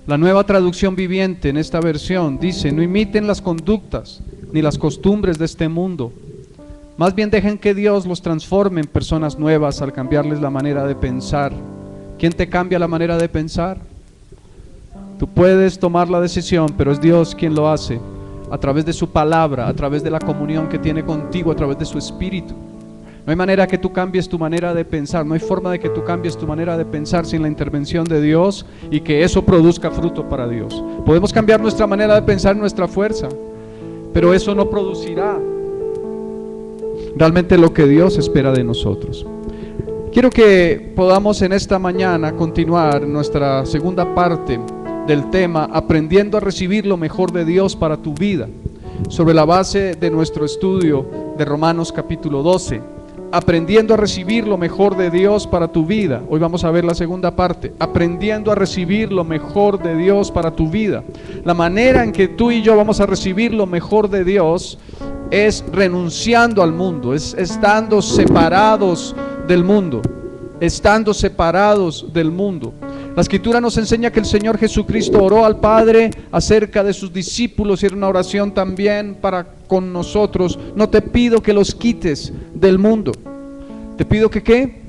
La Nueva Traducción Viviente en esta versión dice: no imiten las conductas ni las costumbres de este mundo, más bien dejen que Dios los transforme en personas nuevas al cambiarles la manera de pensar. ¿Quién te cambia la manera de pensar? Tú puedes tomar la decisión, pero es Dios quien lo hace, a través de su palabra, a través de la comunión que tiene contigo, a través de su Espíritu. No hay manera que tú cambies tu manera de pensar, no hay forma de que tú cambies tu manera de pensar sin la intervención de Dios y que eso produzca fruto para Dios. Podemos cambiar nuestra manera de pensar, nuestra fuerza, pero eso no producirá realmente lo que Dios espera de nosotros. Quiero que podamos en esta mañana continuar nuestra segunda parte del tema, aprendiendo a recibir lo mejor de Dios para tu vida, sobre la base de nuestro estudio de Romanos capítulo 12. Aprendiendo a recibir lo mejor de Dios para tu vida. Hoy vamos a ver la segunda parte, aprendiendo a recibir lo mejor de Dios para tu vida. La manera en que tú y yo vamos a recibir lo mejor de Dios es renunciando al mundo, es estando separados del mundo, estando separados del mundo. La Escritura nos enseña que el Señor Jesucristo oró al Padre acerca de sus discípulos y era una oración también para con nosotros. No te pido que los quites del mundo, te pido que ¿qué?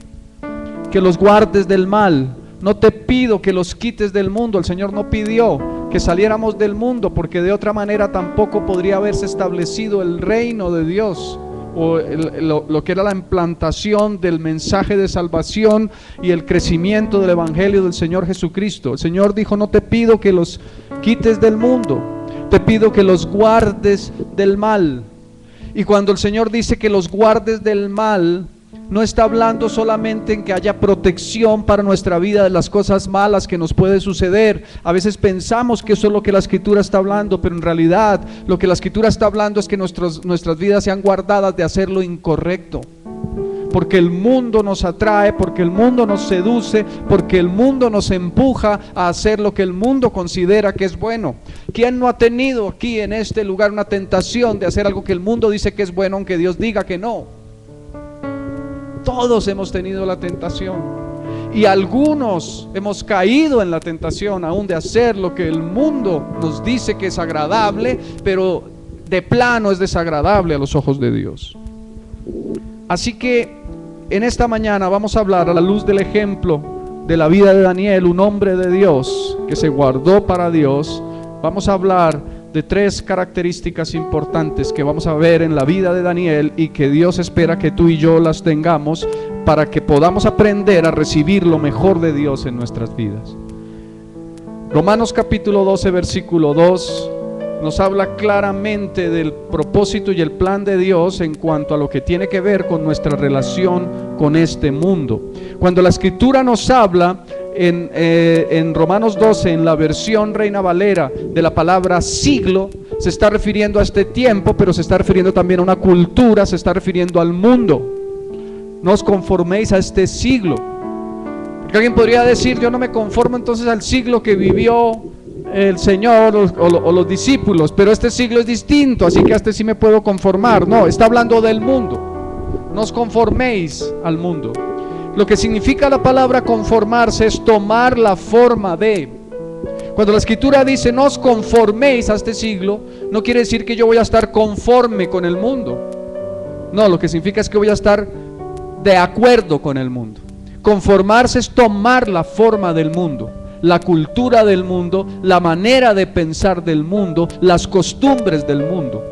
Que los guardes del mal. No te pido que los quites del mundo. El Señor no pidió que saliéramos del mundo, porque de otra manera tampoco podría haberse establecido el reino de Dios, o lo que era la implantación del mensaje de salvación y el crecimiento del evangelio del Señor Jesucristo. El Señor dijo: no te pido que los quites del mundo, te pido que los guardes del mal. Y cuando el Señor dice que los guardes del mal, no está hablando solamente en que haya protección para nuestra vida de las cosas malas que nos puede suceder. A veces pensamos que eso es lo que la Escritura está hablando, pero en realidad lo que la Escritura está hablando es que nuestras vidas sean guardadas de hacer lo incorrecto. Porque el mundo nos atrae, porque el mundo nos seduce, porque el mundo nos empuja a hacer lo que el mundo considera que es bueno. ¿Quién no ha tenido aquí en este lugar una tentación de hacer algo que el mundo dice que es bueno, aunque Dios diga que no? Todos hemos tenido la tentación, y algunos hemos caído en la tentación aún de hacer lo que el mundo nos dice que es agradable, pero de plano es desagradable a los ojos de Dios. Así que en esta mañana vamos a hablar a la luz del ejemplo de la vida de Daniel, un hombre de Dios que se guardó para Dios. Vamos a hablar de tres características importantes que vamos a ver en la vida de Daniel y que Dios espera que tú y yo las tengamos para que podamos aprender a recibir lo mejor de Dios en nuestras vidas. Romanos capítulo 12 versículo 2 nos habla claramente del propósito y el plan de Dios en cuanto a lo que tiene que ver con nuestra relación con este mundo. Cuando la Escritura nos habla en Romanos 12, en la versión Reina Valera, de la palabra siglo, se está refiriendo a este tiempo, pero se está refiriendo también a una cultura, se está refiriendo al mundo. No os conforméis a este siglo. Porque alguien podría decir: yo no me conformo entonces al siglo que vivió el Señor o los discípulos, pero este siglo es distinto, así que a este sí me puedo conformar. No, está hablando del mundo. No os conforméis al mundo. Lo que significa la palabra conformarse es tomar la forma de. Cuando la Escritura dice no os conforméis a este siglo, no quiere decir que yo voy a estar conforme con el mundo. No, lo que significa es que voy a estar de acuerdo con el mundo. Conformarse es tomar la forma del mundo, la cultura del mundo, la manera de pensar del mundo, las costumbres del mundo.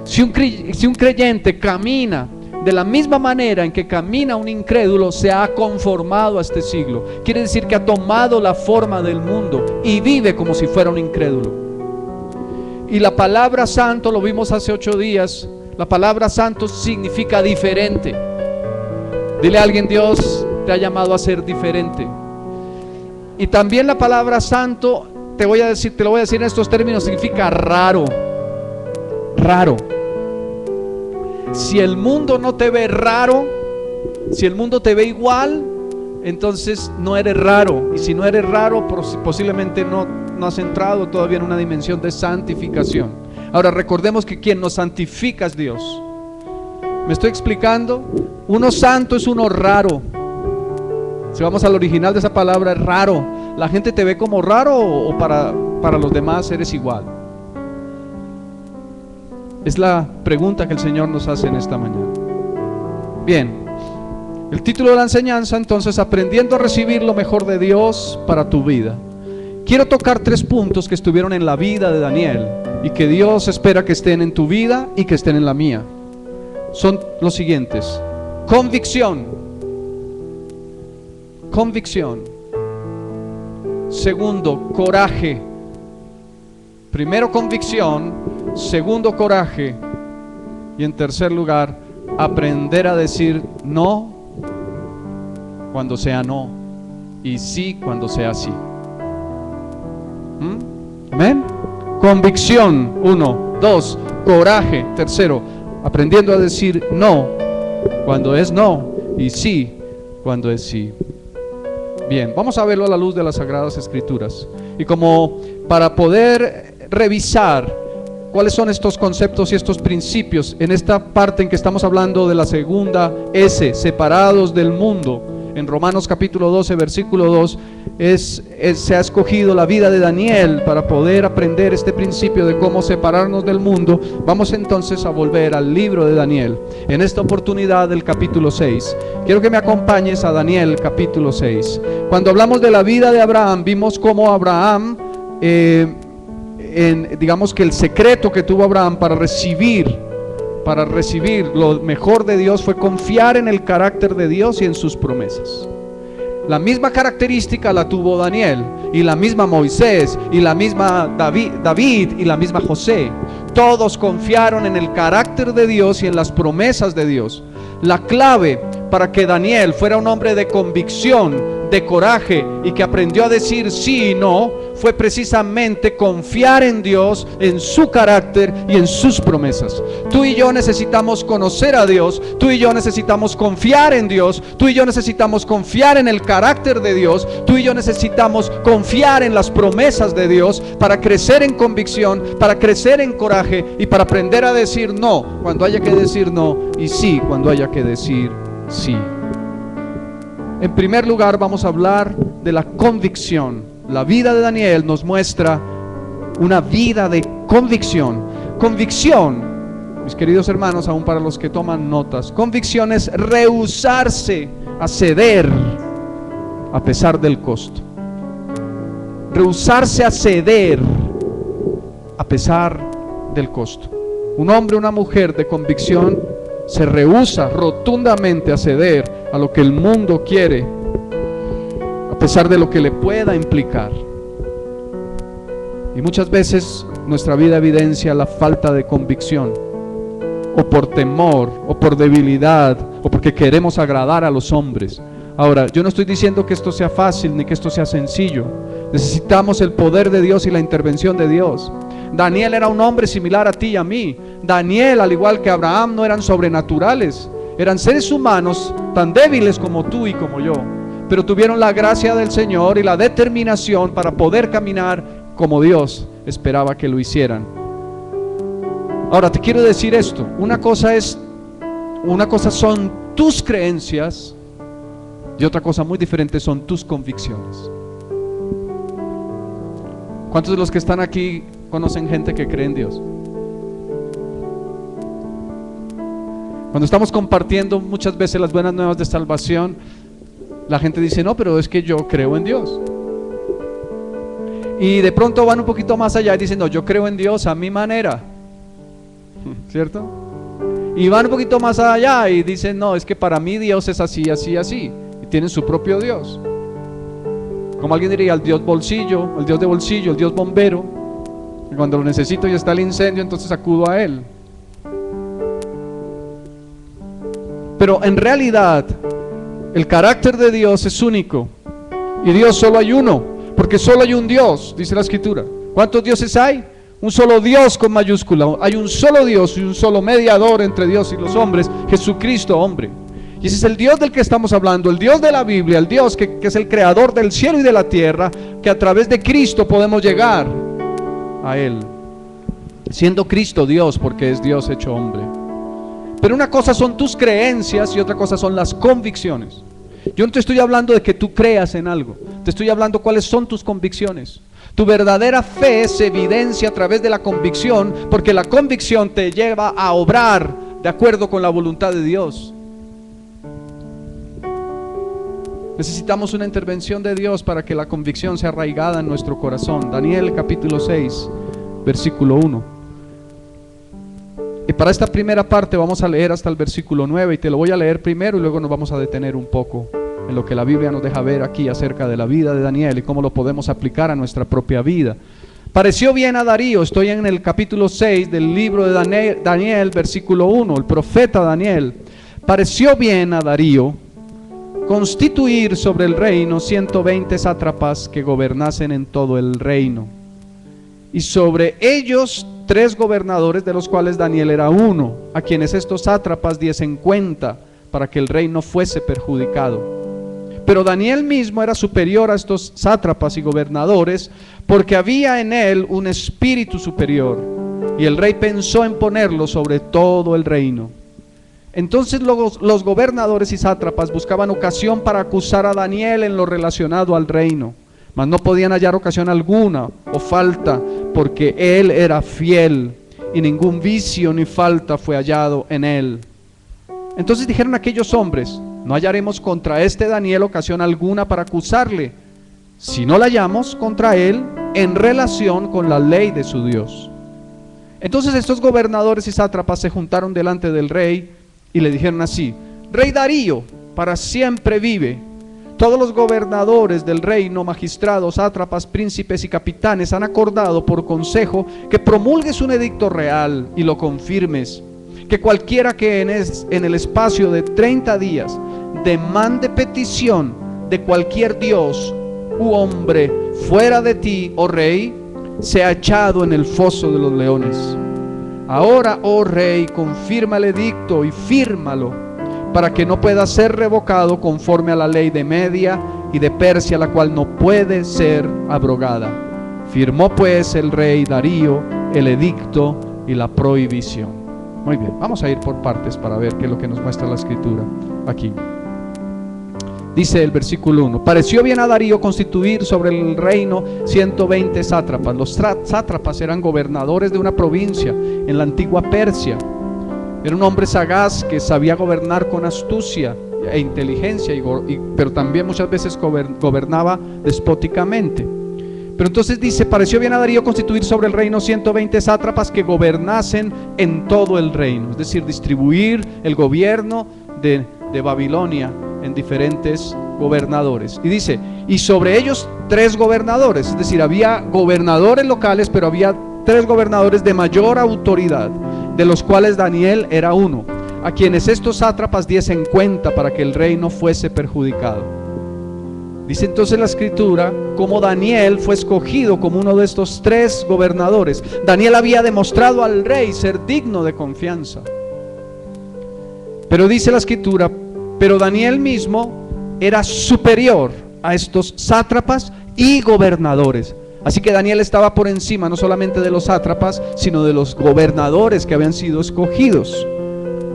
Si un creyente camina de la misma manera en que camina un incrédulo, se ha conformado a este siglo. Quiere decir que ha tomado la forma del mundo y vive como si fuera un incrédulo. Y la palabra santo, lo vimos hace 8 días, la palabra santo significa diferente. Dile a alguien: Dios te ha llamado a ser diferente. Y también la palabra santo, te lo voy a decir en estos términos, significa raro. Raro. Si el mundo no te ve raro, si el mundo te ve igual, entonces no eres raro. Y si no eres raro, posiblemente no has entrado todavía en una dimensión de santificación. Ahora recordemos que quien nos santifica es Dios. ¿Me estoy explicando? Uno santo es uno raro. Si vamos al original de esa palabra, es raro. ¿La gente te ve como raro o para los demás eres igual? Es la pregunta que el Señor nos hace en esta mañana. Bien, el título de la enseñanza entonces: aprendiendo a recibir lo mejor de Dios para tu vida. Quiero tocar 3 puntos que estuvieron en la vida de Daniel y que Dios espera que estén en tu vida y que estén en la mía. Son los siguientes: convicción. Convicción. Segundo, coraje. Primero, convicción. Segundo, coraje. Y en tercer lugar, aprender a decir no cuando sea no y sí cuando sea sí. Amén. Convicción, 1. 2, coraje. Tercero, aprendiendo a decir no cuando es no y sí cuando es sí. Bien, vamos a verlo a la luz de las Sagradas Escrituras. Y como para poder revisar cuáles son estos conceptos y estos principios en esta parte en que estamos hablando de la segunda S, separados del mundo, en Romanos capítulo 12, versículo 2, se ha escogido la vida de Daniel para poder aprender este principio de cómo separarnos del mundo. Vamos entonces a volver al libro de Daniel, en esta oportunidad del capítulo 6. Quiero que me acompañes a Daniel capítulo 6. Cuando hablamos de la vida de Abraham, vimos cómo Abraham, digamos que el secreto que tuvo Abraham para recibir lo mejor de Dios fue confiar en el carácter de Dios y en sus promesas. La misma característica la tuvo Daniel, y la misma Moisés, y la misma David, y la misma José. Todos confiaron en el carácter de Dios y en las promesas de Dios. La clave para que Daniel fuera un hombre de convicción, de coraje y que aprendió a decir sí y no, fue precisamente confiar en Dios, en su carácter y en sus promesas. Tú y yo necesitamos conocer a Dios, tú y yo necesitamos confiar en Dios, tú y yo necesitamos confiar en el carácter de Dios, tú y yo necesitamos confiar en las promesas de Dios para crecer en convicción, para crecer en coraje y para aprender a decir no cuando haya que decir no y sí cuando haya que decir sí. En primer lugar, vamos a hablar de la convicción. La vida de Daniel nos muestra una vida de convicción. Convicción, mis queridos hermanos, aún para los que toman notas, convicción es rehusarse a ceder a pesar del costo. Rehusarse a ceder a pesar del costo. Un hombre o una mujer de convicción se rehúsa rotundamente a ceder a lo que el mundo quiere, a pesar de lo que le pueda implicar. Y muchas veces nuestra vida evidencia la falta de convicción, o por temor, o por debilidad, o porque queremos agradar a los hombres. Ahora, yo no estoy diciendo que esto sea fácil ni que esto sea sencillo. Necesitamos el poder de Dios y la intervención de Dios. Daniel era un hombre similar a ti y a mí. Daniel, al igual que Abraham, no eran sobrenaturales. Eran seres humanos tan débiles como tú y como yo, pero tuvieron la gracia del Señor y la determinación para poder caminar como Dios esperaba que lo hicieran. Ahora te quiero decir esto: una cosa son tus creencias y otra cosa muy diferente son tus convicciones. ¿Cuántos de los que están aquí conocen gente que cree en Dios? Cuando estamos compartiendo muchas veces las buenas nuevas de salvación, la gente dice: no, pero es que yo creo en Dios. Y de pronto van un poquito más allá y dicen: no, yo creo en Dios a mi manera, ¿cierto? Y van un poquito más allá y dicen: no, es que para mí Dios es así, así, así. Y tienen su propio Dios. Como alguien diría, el Dios bolsillo, el Dios de bolsillo, el Dios bombero. Y cuando lo necesito y está el incendio, entonces acudo a Él. Pero en realidad, el carácter de Dios es único. Y Dios solo hay uno, porque solo hay un Dios, dice la Escritura. ¿Cuántos dioses hay? Un solo Dios con mayúscula. Hay un solo Dios y un solo mediador entre Dios y los hombres, Jesucristo hombre. Y ese es el Dios del que estamos hablando, el Dios de la Biblia, el Dios que es el creador del cielo y de la tierra, que a través de Cristo podemos llegar a Él, siendo Cristo Dios, porque es Dios hecho hombre. Pero una cosa son tus creencias y otra cosa son las convicciones. Yo no te estoy hablando de que tú creas en algo, te estoy hablando cuáles son tus convicciones. Tu verdadera fe se evidencia a través de la convicción, porque la convicción te lleva a obrar de acuerdo con la voluntad de Dios. Necesitamos una intervención de Dios para que la convicción sea arraigada en nuestro corazón. Daniel capítulo 6, versículo 1. Y para esta primera parte vamos a leer hasta el versículo 9, y te lo voy a leer primero y luego nos vamos a detener un poco en lo que la Biblia nos deja ver aquí acerca de la vida de Daniel y cómo lo podemos aplicar a nuestra propia vida. Pareció bien a Darío, estoy en el capítulo 6 del libro de Daniel, versículo 1, el profeta Daniel. Pareció bien a Darío constituir sobre el reino 120 sátrapas que gobernasen en todo el reino, y sobre ellos 3 gobernadores, de los cuales Daniel era uno, a quienes estos sátrapas diesen cuenta para que el rey no fuese perjudicado. Pero Daniel mismo era superior a estos sátrapas y gobernadores, porque había en él un espíritu superior, y el rey pensó en ponerlo sobre todo el reino. Entonces los gobernadores y sátrapas buscaban ocasión para acusar a Daniel en lo relacionado al reino, mas no podían hallar ocasión alguna o falta, porque él era fiel, y ningún vicio ni falta fue hallado en él. Entonces dijeron aquellos hombres: no hallaremos contra este Daniel ocasión alguna para acusarle, si no la hallamos contra él en relación con la ley de su Dios. Entonces estos gobernadores y sátrapas se juntaron delante del rey y le dijeron así: Rey Darío, para siempre vive. Todos los gobernadores del reino, magistrados, sátrapas, príncipes y capitanes han acordado por consejo que promulgues un edicto real y lo confirmes, que cualquiera que en el espacio de 30 días demande petición de cualquier dios u hombre fuera de ti, oh rey, sea echado en el foso de los leones. Ahora, oh rey, confirma el edicto y fírmalo, para que no pueda ser revocado conforme a la ley de Media y de Persia, la cual no puede ser abrogada. Firmó pues el rey Darío el edicto y la prohibición. Muy bien, vamos a ir por partes para ver qué es lo que nos muestra la escritura aquí. Dice el versículo 1: pareció bien a Darío constituir sobre el reino 120 sátrapas. Los sátrapas eran gobernadores de una provincia en la antigua Persia. Era un hombre sagaz que sabía gobernar con astucia e inteligencia, pero también muchas veces gobernaba despóticamente. Pero entonces dice: pareció bien a Darío constituir sobre el reino 120 sátrapas que gobernasen en todo el reino, es decir, distribuir el gobierno de Babilonia en diferentes gobernadores. Y dice: y sobre ellos 3 gobernadores, es decir, había gobernadores locales, pero había 3 gobernadores de mayor autoridad, de los cuales Daniel era uno, a quienes estos sátrapas diesen cuenta para que el rey no fuese perjudicado. Dice entonces la escritura cómo Daniel fue escogido como uno de estos 3 gobernadores. Daniel había demostrado al rey ser digno de confianza. Pero dice la escritura: pero Daniel mismo era superior a estos sátrapas y gobernadores. Así que Daniel estaba por encima no solamente de los sátrapas, sino de los gobernadores que habían sido escogidos,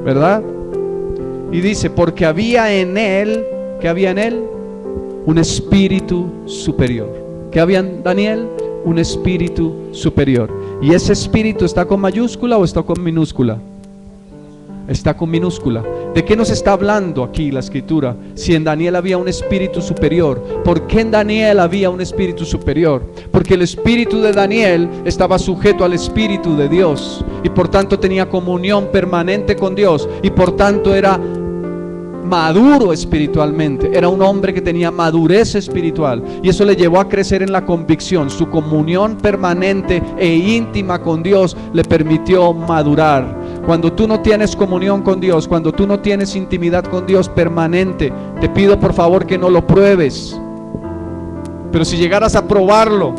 ¿verdad? Y dice: porque había en él, ¿qué había en él? Un espíritu superior. ¿Qué había en Daniel? Un espíritu superior. ¿Y ese espíritu está con mayúscula o está con minúscula? Está con minúscula. ¿De qué nos está hablando aquí la escritura? Si en Daniel había un espíritu superior. ¿Por qué en Daniel había un espíritu superior? Porque el espíritu de Daniel estaba sujeto al espíritu de Dios, y por tanto tenía comunión permanente con Dios, y por tanto era maduro espiritualmente. Era un hombre que tenía madurez espiritual, y eso le llevó a crecer en la convicción. Su comunión permanente e íntima con Dios le permitió madurar. Cuando tú no tienes comunión con Dios, cuando tú no tienes intimidad con Dios permanente, te pido por favor que no lo pruebes. Pero si llegaras a probarlo,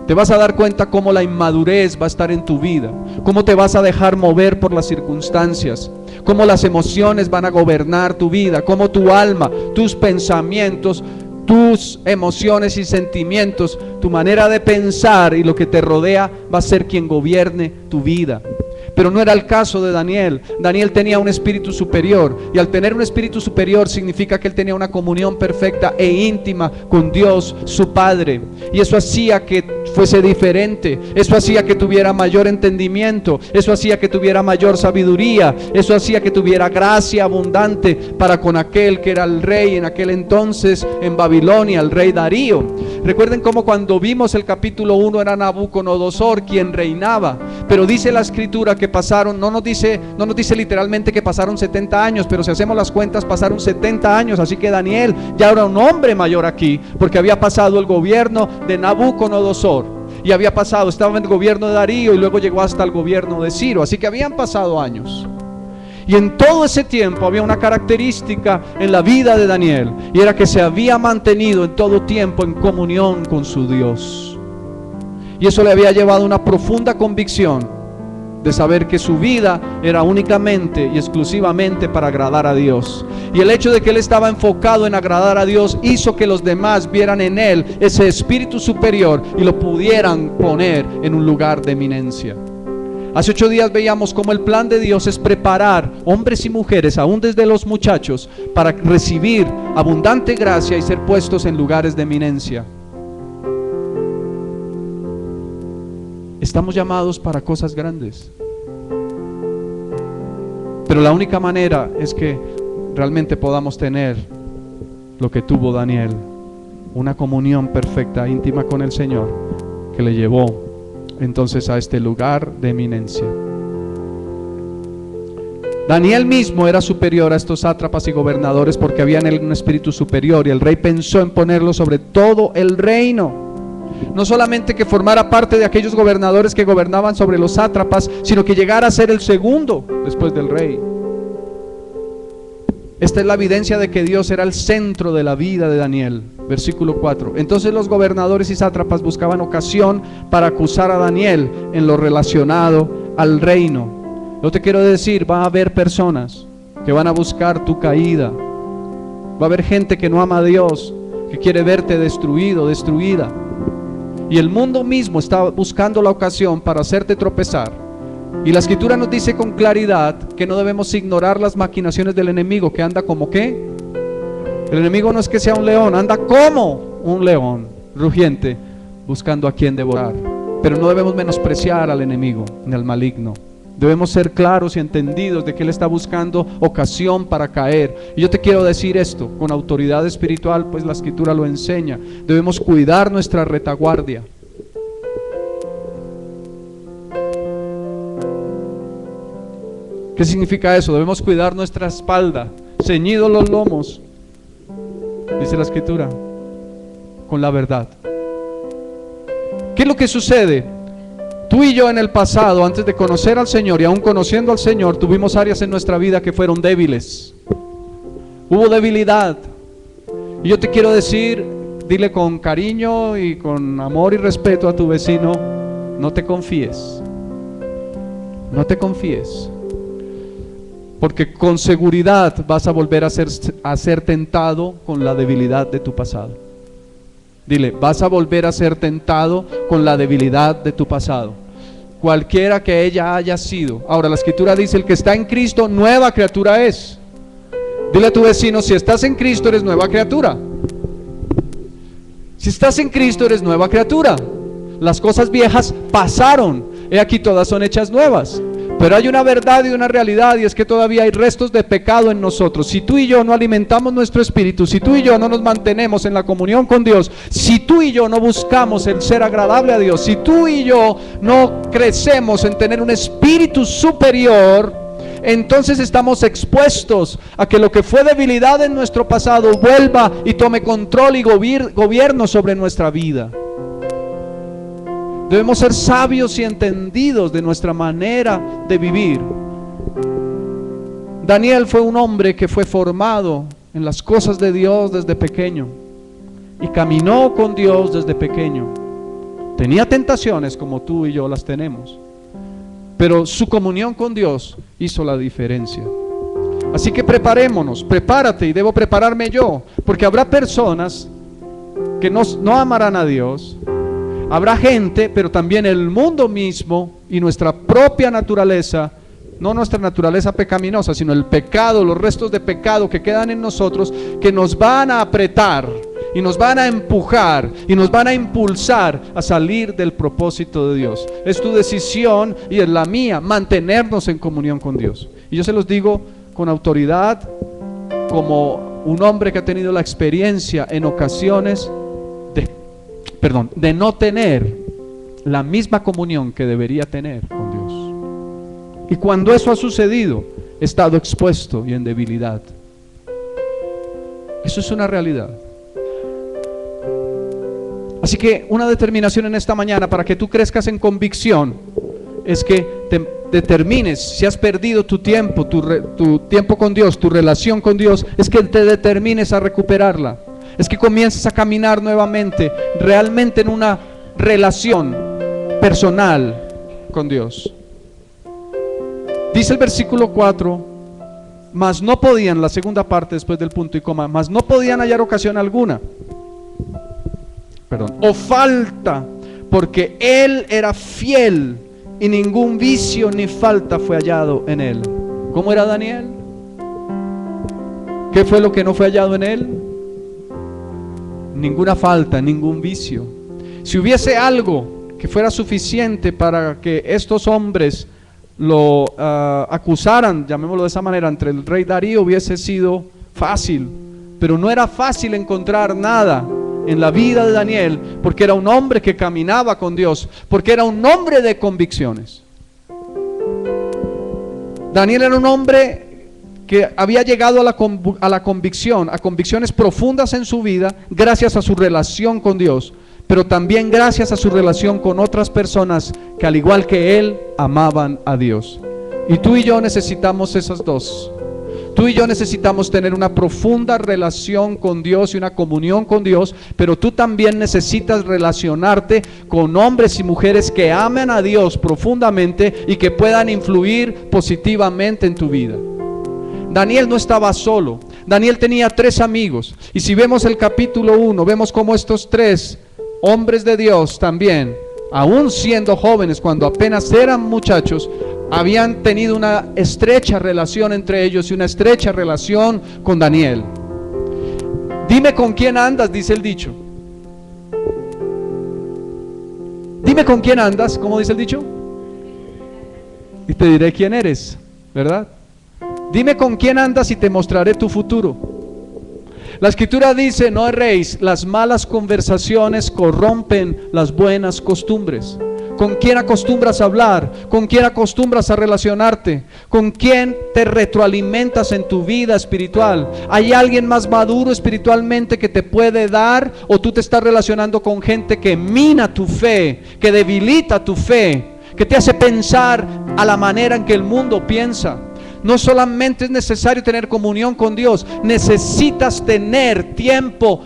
te vas a dar cuenta cómo la inmadurez va a estar en tu vida, cómo te vas a dejar mover por las circunstancias, cómo las emociones van a gobernar tu vida, cómo tu alma, tus pensamientos, tus emociones y sentimientos, tu manera de pensar y lo que te rodea va a ser quien gobierne tu vida. Pero no era el caso de Daniel. Daniel tenía un espíritu superior, y al tener un espíritu superior significa que él tenía una comunión perfecta e íntima con Dios, su Padre, y eso hacía que fuese diferente, eso hacía que tuviera mayor entendimiento, eso hacía que tuviera mayor sabiduría, eso hacía que tuviera gracia abundante para con aquel que era el rey en aquel entonces en Babilonia, el rey Darío. Recuerden cómo cuando vimos el capítulo 1 era Nabucodonosor quien reinaba, pero dice la escritura que pasaron, no nos dice literalmente que pasaron 70 años, pero si hacemos las cuentas pasaron 70 años, así que Daniel ya era un hombre mayor aquí, porque había pasado el gobierno de Nabucodonosor y había pasado, estaba en el gobierno de Darío y luego llegó hasta el gobierno de Ciro, así que habían pasado años. Y en todo ese tiempo había una característica en la vida de Daniel, y era que se había mantenido en todo tiempo en comunión con su Dios, y eso le había llevado a una profunda convicción de saber que su vida era únicamente y exclusivamente para agradar a Dios. Y el hecho de que él estaba enfocado en agradar a Dios hizo que los demás vieran en él ese espíritu superior y lo pudieran poner en un lugar de eminencia. Hace 8 días veíamos cómo el plan de Dios es preparar hombres y mujeres, aún desde los muchachos, para recibir abundante gracia y ser puestos en lugares de eminencia. Estamos llamados para cosas grandes, pero la única manera es que realmente podamos tener lo que tuvo Daniel, una comunión perfecta, íntima con el Señor, que le llevó entonces a este lugar de eminencia. Daniel mismo era superior a estos sátrapas y gobernadores porque había en él un espíritu superior, y el rey pensó en ponerlo sobre todo el reino. No solamente que formara parte de aquellos gobernadores que gobernaban sobre los sátrapas, sino que llegara a ser el segundo después del rey. Esta es la evidencia de que Dios era el centro de la vida de Daniel. Versículo 4. Entonces los gobernadores y sátrapas buscaban ocasión para acusar a Daniel en lo relacionado al reino. Yo te quiero decir, va a haber personas que van a buscar tu caída. Va a haber gente que no ama a Dios, que quiere verte destruido, destruida. Y el mundo mismo está buscando la ocasión para hacerte tropezar. Y la escritura nos dice con claridad que no debemos ignorar las maquinaciones del enemigo, que anda como ¿qué? El enemigo no es que sea un león, anda como un león rugiente, buscando a quien devorar. Pero no debemos menospreciar al enemigo ni al maligno. Debemos ser claros y entendidos de que él está buscando ocasión para caer. Y yo te quiero decir esto con autoridad espiritual, pues la escritura lo enseña. Debemos cuidar nuestra retaguardia. ¿Qué significa eso? Debemos cuidar nuestra espalda, ceñidos los lomos, dice la escritura, con la verdad. ¿Qué es lo que sucede? Tú y yo en el pasado, antes de conocer al Señor y aún conociendo al Señor, tuvimos áreas en nuestra vida que fueron débiles. Hubo debilidad. Y yo te quiero decir, dile con cariño y con amor y respeto a tu vecino, no te confíes. No te confíes. Porque con seguridad vas a volver a ser tentado con la debilidad de tu pasado. Dile, vas a volver a ser tentado con la debilidad de tu pasado, cualquiera que ella haya sido. Ahora la escritura dice, el que está en Cristo, nueva criatura es. Dile a tu vecino, si estás en Cristo eres nueva criatura. Si estás en Cristo eres nueva criatura. Las cosas viejas pasaron, he aquí todas son hechas nuevas. Pero hay una verdad y una realidad, y es que todavía hay restos de pecado en nosotros. Si tú y yo no alimentamos nuestro espíritu, si tú y yo no nos mantenemos en la comunión con Dios, si tú y yo no buscamos el ser agradable a Dios, si tú y yo no crecemos en tener un espíritu superior, entonces estamos expuestos a que lo que fue debilidad en nuestro pasado vuelva y tome control y gobierno sobre nuestra vida. Debemos ser sabios y entendidos de nuestra manera de vivir. Daniel fue un hombre que fue formado en las cosas de Dios desde pequeño y caminó con Dios desde pequeño. Tenía tentaciones como tú y yo las tenemos, pero su comunión con Dios hizo la diferencia. Así que preparémonos, prepárate, y debo prepararme yo, porque habrá personas que no amarán a Dios. Habrá gente, pero también el mundo mismo y nuestra propia naturaleza, no nuestra naturaleza pecaminosa, sino el pecado, los restos de pecado que quedan en nosotros, que nos van a apretar y nos van a empujar y nos van a impulsar a salir del propósito de Dios. Es tu decisión y es la mía mantenernos en comunión con Dios. Y yo se los digo con autoridad, como un hombre que ha tenido la experiencia en ocasiones de no tener la misma comunión que debería tener con Dios. Y cuando eso ha sucedido, he estado expuesto y en debilidad. Eso es una realidad. Así que una determinación en esta mañana para que tú crezcas en convicción es que te determines, si has perdido tu tiempo, tu tiempo con Dios, tu relación con Dios, es que te determines a recuperarla, es que comiences a caminar nuevamente, realmente en una relación personal con Dios. Dice el versículo 4, mas no podían, la segunda parte después del punto y coma, mas no podían hallar ocasión alguna, o falta, porque él era fiel y ningún vicio ni falta fue hallado en él. ¿Cómo era Daniel? ¿Qué fue lo que no fue hallado en él? Ninguna falta, ningún vicio. Si hubiese algo que fuera suficiente para que estos hombres lo acusaran, llamémoslo de esa manera, entre el rey Darío, hubiese sido fácil, pero no era fácil encontrar nada en la vida de Daniel, porque era un hombre que caminaba con Dios, porque era un hombre de convicciones. Daniel era un hombre que había llegado a la convicción, a convicciones profundas en su vida, gracias a su relación con Dios, pero también gracias a su relación con otras personas que al igual que él, amaban a Dios. Y tú y yo necesitamos esas dos. Tú y yo necesitamos tener una profunda relación con Dios y una comunión con Dios, pero tú también necesitas relacionarte con hombres y mujeres que amen a Dios profundamente y que puedan influir positivamente en tu vida. Daniel no estaba solo. Daniel tenía 3 amigos, y si vemos el capítulo 1, vemos cómo estos 3 hombres de Dios también, aún siendo jóvenes, cuando apenas eran muchachos, habían tenido una estrecha relación entre ellos y una estrecha relación con Daniel. Dime con quién andas, dice el dicho. Dime con quién andas, ¿cómo dice el dicho? Y te diré quién eres, ¿verdad? Dime con quién andas y te mostraré tu futuro. La escritura dice, no erréis, las malas conversaciones corrompen las buenas costumbres. ¿Con quién acostumbras a hablar? ¿Con quién acostumbras a relacionarte? ¿Con quién te retroalimentas en tu vida espiritual? ¿Hay alguien más maduro espiritualmente que te puede dar? ¿O tú te estás relacionando con gente que mina tu fe, que debilita tu fe, que te hace pensar a la manera en que el mundo piensa? No solamente es necesario tener comunión con Dios, necesitas tener tiempo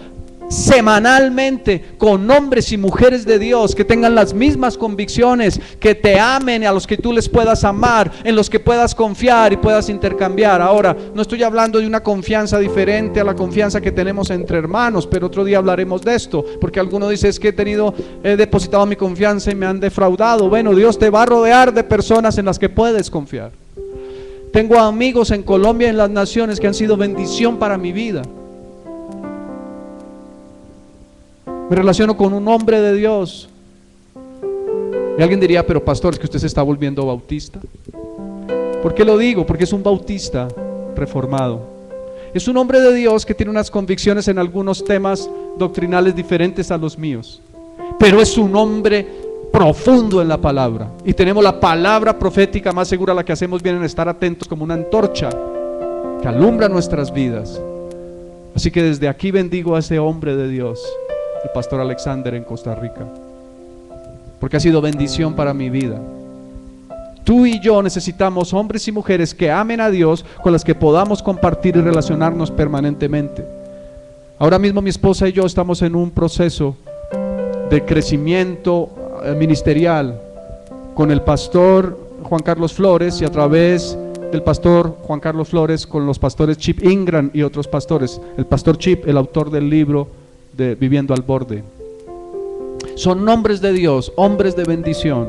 semanalmente con hombres y mujeres de Dios que tengan las mismas convicciones, que te amen, a los que tú les puedas amar, en los que puedas confiar y puedas intercambiar. Ahora, no estoy hablando de una confianza diferente a la confianza que tenemos entre hermanos, pero otro día hablaremos de esto, porque alguno dice, es que he depositado mi confianza y me han defraudado. Bueno, Dios te va a rodear de personas en las que puedes confiar. Tengo amigos en Colombia y en las naciones que han sido bendición para mi vida. Me relaciono con un hombre de Dios. Y alguien diría, pero pastor, es que usted se está volviendo bautista. ¿Por qué lo digo? Porque es un bautista reformado. Es un hombre de Dios que tiene unas convicciones en algunos temas doctrinales diferentes a los míos, pero es un hombre profundo en la palabra, y tenemos la palabra profética más segura. La que hacemos bien en estar atentos como una antorcha que alumbra nuestras vidas. Así que desde aquí bendigo a ese hombre de Dios, el pastor Alexander en Costa Rica, porque ha sido bendición para mi vida. Tú y yo necesitamos hombres y mujeres que amen a Dios, con las que podamos compartir y relacionarnos permanentemente. Ahora mismo mi esposa y yo estamos en un proceso de crecimiento ministerial con el pastor Juan Carlos Flores, y a través del pastor Juan Carlos Flores con los pastores Chip Ingram y otros pastores. El pastor Chip, el autor del libro de Viviendo al Borde. Son hombres de Dios, hombres de bendición.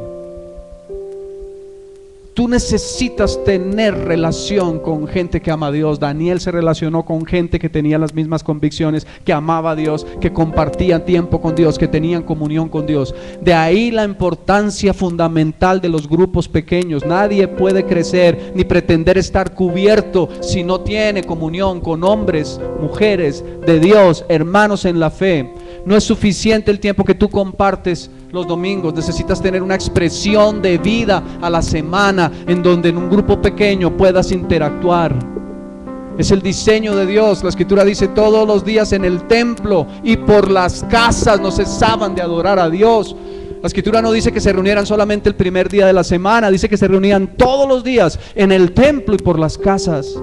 Tú necesitas tener relación con gente que ama a Dios. Daniel se relacionó con gente que tenía las mismas convicciones, que amaba a Dios, que compartían tiempo con Dios, que tenían comunión con Dios. De ahí la importancia fundamental de los grupos pequeños. Nadie puede crecer ni pretender estar cubierto si no tiene comunión con hombres, mujeres de Dios, hermanos en la fe. No es suficiente el tiempo que tú compartes los domingos. Necesitas tener una expresión de vida a la semana en donde en un grupo pequeño puedas interactuar. Es el diseño de Dios. La Escritura dice: todos los días en el templo y por las casas no cesaban de adorar a Dios. La Escritura no dice que se reunieran solamente el primer día de la semana, dice que se reunían todos los días en el templo y por las casas.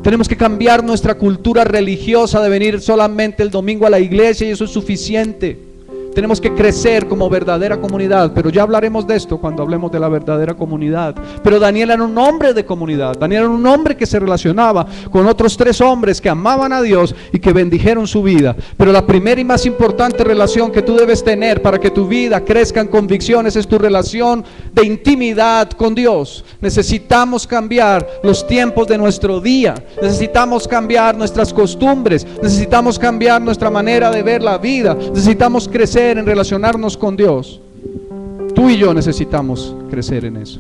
Tenemos que cambiar nuestra cultura religiosa de venir solamente el domingo a la iglesia y eso es suficiente. Tenemos que crecer como verdadera comunidad, pero ya hablaremos de esto cuando hablemos de la verdadera comunidad. Pero Daniel era un hombre de comunidad. Daniel era un hombre que se relacionaba con otros 3 hombres que amaban a Dios y que bendijeron su vida. Pero la primera y más importante relación que tú debes tener para que tu vida crezca en convicciones es tu relación de intimidad con Dios. Necesitamos cambiar los tiempos de nuestro día. Necesitamos cambiar nuestras costumbres. Necesitamos cambiar nuestra manera de ver la vida. Necesitamos crecer en relacionarnos con Dios. Tú y yo necesitamos crecer en eso.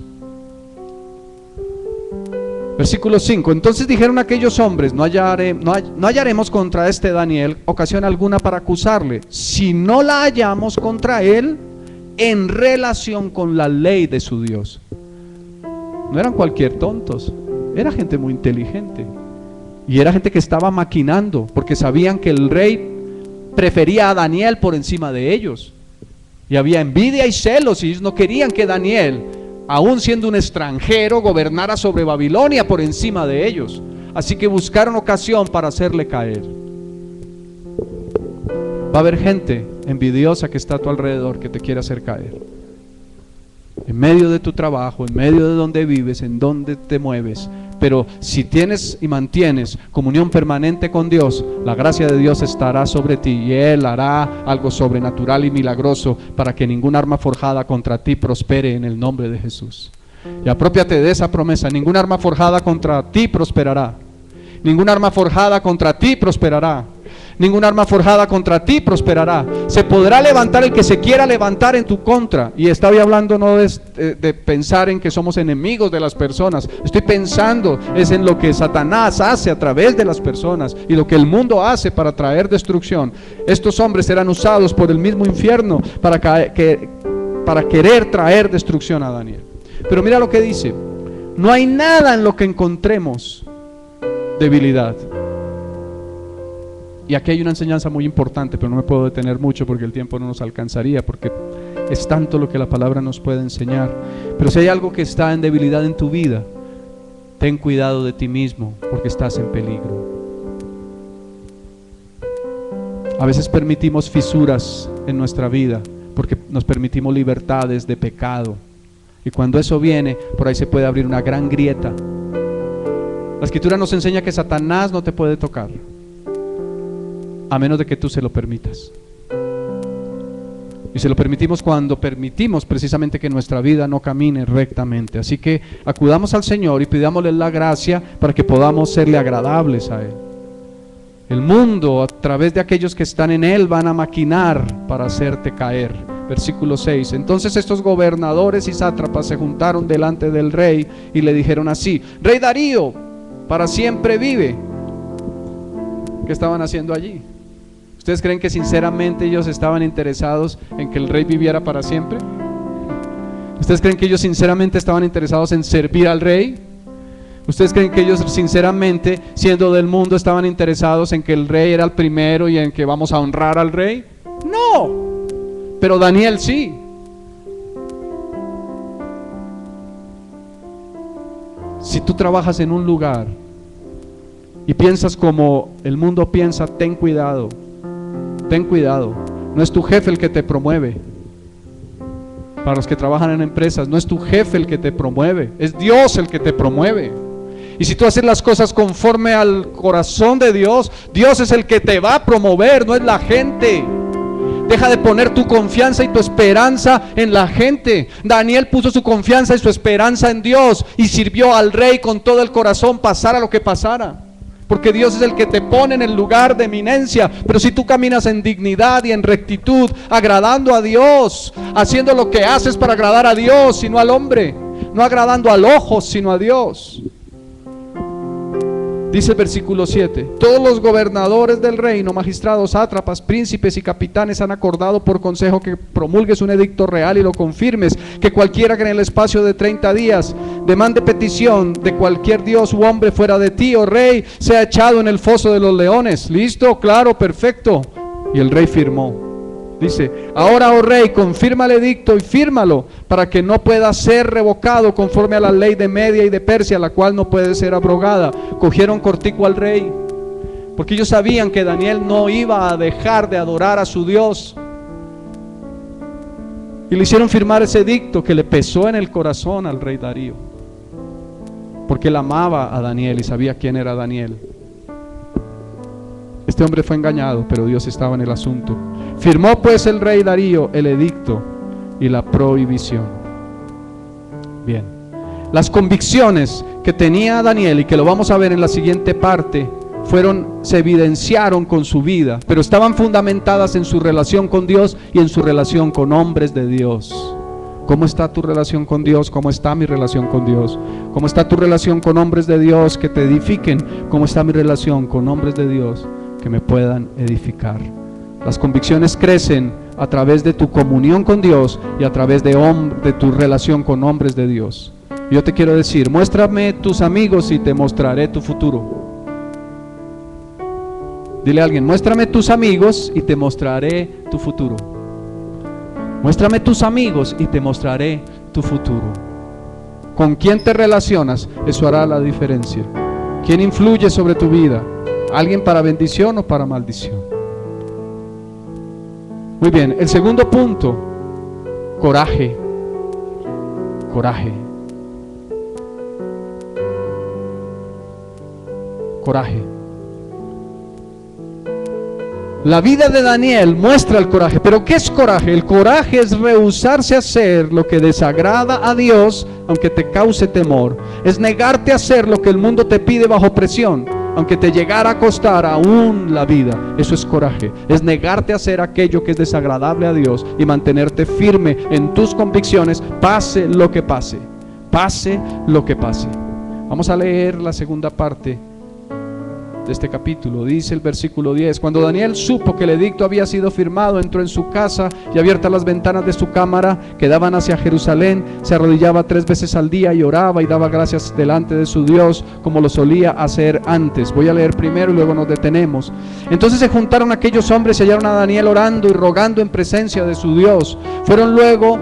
Versículo 5. Entonces dijeron aquellos hombres: no hallaremos contra este Daniel ocasión alguna para acusarle, si no la hallamos contra él en relación con la ley de su Dios. No eran cualquier tontos, era gente muy inteligente. Y era gente que estaba maquinando, porque sabían que el rey prefería a Daniel por encima de ellos. Y había envidia y celos, y ellos no querían que Daniel, aún siendo un extranjero, gobernara sobre Babilonia por encima de ellos. Así que buscaron ocasión para hacerle caer. Va a haber gente envidiosa que está a tu alrededor que te quiere hacer caer. En medio de tu trabajo, en medio de donde vives, en donde te mueves. Pero si tienes y mantienes comunión permanente con Dios, la gracia de Dios estará sobre ti y Él hará algo sobrenatural y milagroso para que ningún arma forjada contra ti prospere en el nombre de Jesús. Y apropiate de esa promesa: ningún arma forjada contra ti prosperará. Ningún arma forjada contra ti prosperará. Ningún arma forjada contra ti prosperará. Se podrá levantar el que se quiera levantar en tu contra. Y estoy hablando no de pensar en que somos enemigos de las personas. Estoy pensando es en lo que Satanás hace a través de las personas y lo que el mundo hace para traer destrucción. Estos hombres serán usados por el mismo infierno para querer traer destrucción a Daniel. Pero mira lo que dice: no hay nada en lo que encontremos debilidad. Y aquí hay una enseñanza muy importante, pero no me puedo detener mucho porque el tiempo no nos alcanzaría, porque es tanto lo que la palabra nos puede enseñar. Pero si hay algo que está en debilidad en tu vida, ten cuidado de ti mismo, porque estás en peligro. A veces permitimos fisuras en nuestra vida porque nos permitimos libertades de pecado, y cuando eso viene, por ahí se puede abrir una gran grieta. La Escritura nos enseña que Satanás no te puede tocar a menos de que tú se lo permitas. Y se lo permitimos cuando permitimos precisamente que nuestra vida no camine rectamente. Así que acudamos al Señor y pidámosle la gracia para que podamos serle agradables a Él. El mundo, a través de aquellos que están en Él, van a maquinar para hacerte caer. Versículo 6. Entonces estos gobernadores y sátrapas se juntaron delante del rey y le dijeron así: Rey Darío, para siempre vive. ¿Qué estaban haciendo allí? ¿Ustedes creen que sinceramente ellos estaban interesados en que el rey viviera para siempre? ¿Ustedes creen que ellos sinceramente estaban interesados en servir al rey? ¿Ustedes creen que ellos sinceramente, siendo del mundo, estaban interesados en que el rey era el primero y en que vamos a honrar al rey? No, pero Daniel sí. Si tú trabajas en un lugar y piensas como el mundo piensa, ten cuidado. Ten cuidado. No es tu jefe el que te promueve. Para los que trabajan en empresas, no es tu jefe el que te promueve, es Dios el que te promueve. Y si tú haces las cosas conforme al corazón de Dios, Dios es el que te va a promover, no es la gente. Deja de poner tu confianza y tu esperanza en la gente. Daniel puso su confianza y su esperanza en Dios y sirvió al rey con todo el corazón, pasara lo que pasara. Porque Dios es el que te pone en el lugar de eminencia. Pero si tú caminas en dignidad y en rectitud, agradando a Dios, haciendo lo que haces para agradar a Dios y no al hombre, no agradando al ojo sino a Dios. Dice el versículo 7: todos los gobernadores del reino, magistrados, sátrapas, príncipes y capitanes han acordado por consejo que promulgues un edicto real y lo confirmes, que cualquiera que en el espacio de 30 días demande petición de cualquier dios u hombre fuera de ti, oh rey, sea echado en el foso de los leones. ¿Listo? Claro, perfecto. Y el rey firmó. Dice: ahora, oh rey, confirma el edicto y fírmalo, para que no pueda ser revocado conforme a la ley de Media y de Persia, la cual no puede ser abrogada. Cogieron cortico al rey, porque ellos sabían que Daniel no iba a dejar de adorar a su Dios. Y le hicieron firmar ese edicto que le pesó en el corazón al rey Darío, porque él amaba a Daniel y sabía quién era Daniel. Este hombre fue engañado, pero Dios estaba en el asunto. Firmó pues el rey Darío el edicto y la prohibición. Bien, las convicciones que tenía Daniel, y que lo vamos a ver en la siguiente parte, se evidenciaron con su vida, pero estaban fundamentadas en su relación con Dios y en su relación con hombres de Dios. ¿Cómo está tu relación con Dios? ¿Cómo está mi relación con Dios? ¿Cómo está tu relación con hombres de Dios que te edifiquen? ¿Cómo está mi relación con hombres de Dios que me puedan edificar? Las convicciones crecen a través de tu comunión con Dios y a través de tu relación con hombres de Dios. Yo te quiero decir: muéstrame tus amigos y te mostraré tu futuro. Dile a alguien: muéstrame tus amigos y te mostraré tu futuro. Muéstrame tus amigos y te mostraré tu futuro. ¿Con quién te relacionas? Eso hará la diferencia. ¿Quién influye sobre tu vida? ¿Alguien para bendición o para maldición? Muy bien, el segundo punto: coraje. Coraje. Coraje. La vida de Daniel muestra el coraje. ¿Pero qué es coraje? El coraje es rehusarse a hacer lo que desagrada a Dios, aunque te cause temor. Es negarte a hacer lo que el mundo te pide bajo presión, aunque te llegara a costar aún la vida. Eso es coraje. Es negarte a hacer aquello que es desagradable a Dios y mantenerte firme en tus convicciones, pase lo que pase. Pase lo que pase. Vamos a leer la segunda parte de este capítulo. Dice el versículo 10: cuando Daniel supo que el edicto había sido firmado, entró en su casa y, abiertas las ventanas de su cámara que daban hacia Jerusalén, se arrodillaba 3 veces al día y oraba y daba gracias delante de su Dios, como lo solía hacer antes. Voy a leer primero y luego nos detenemos. Entonces se juntaron aquellos hombres y hallaron a Daniel orando y rogando en presencia de su Dios. Fueron luego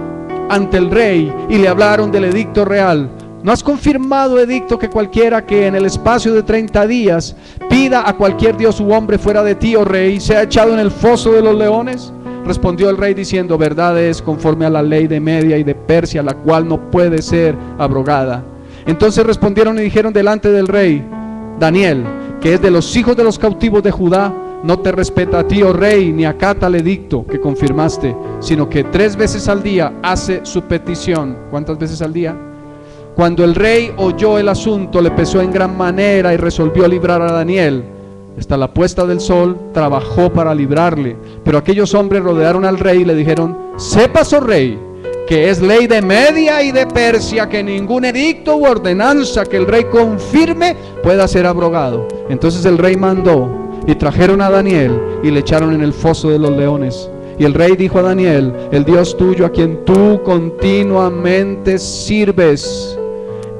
ante el rey y le hablaron del edicto real. ¿No has confirmado, edicto, que cualquiera que en el espacio de 30 días pida a cualquier dios u hombre fuera de ti, oh rey, sea echado en el foso de los leones? Respondió el rey diciendo: verdad es, conforme a la ley de Media y de Persia, la cual no puede ser abrogada. Entonces respondieron y dijeron delante del rey: Daniel, que es de los hijos de los cautivos de Judá, no te respeta a ti, oh rey, ni acata el edicto que confirmaste, sino que 3 veces al día hace su petición. ¿Cuántas veces al día? Cuando el rey oyó el asunto, le pesó en gran manera y resolvió librar a Daniel. Hasta la puesta del sol trabajó para librarle. Pero aquellos hombres rodearon al rey y le dijeron: sepas, oh rey, que es ley de Media y de Persia que ningún edicto u ordenanza que el rey confirme pueda ser abrogado. Entonces el rey mandó y trajeron a Daniel y le echaron en el foso de los leones. Y el rey dijo a Daniel: el Dios tuyo, a quien tú continuamente sirves,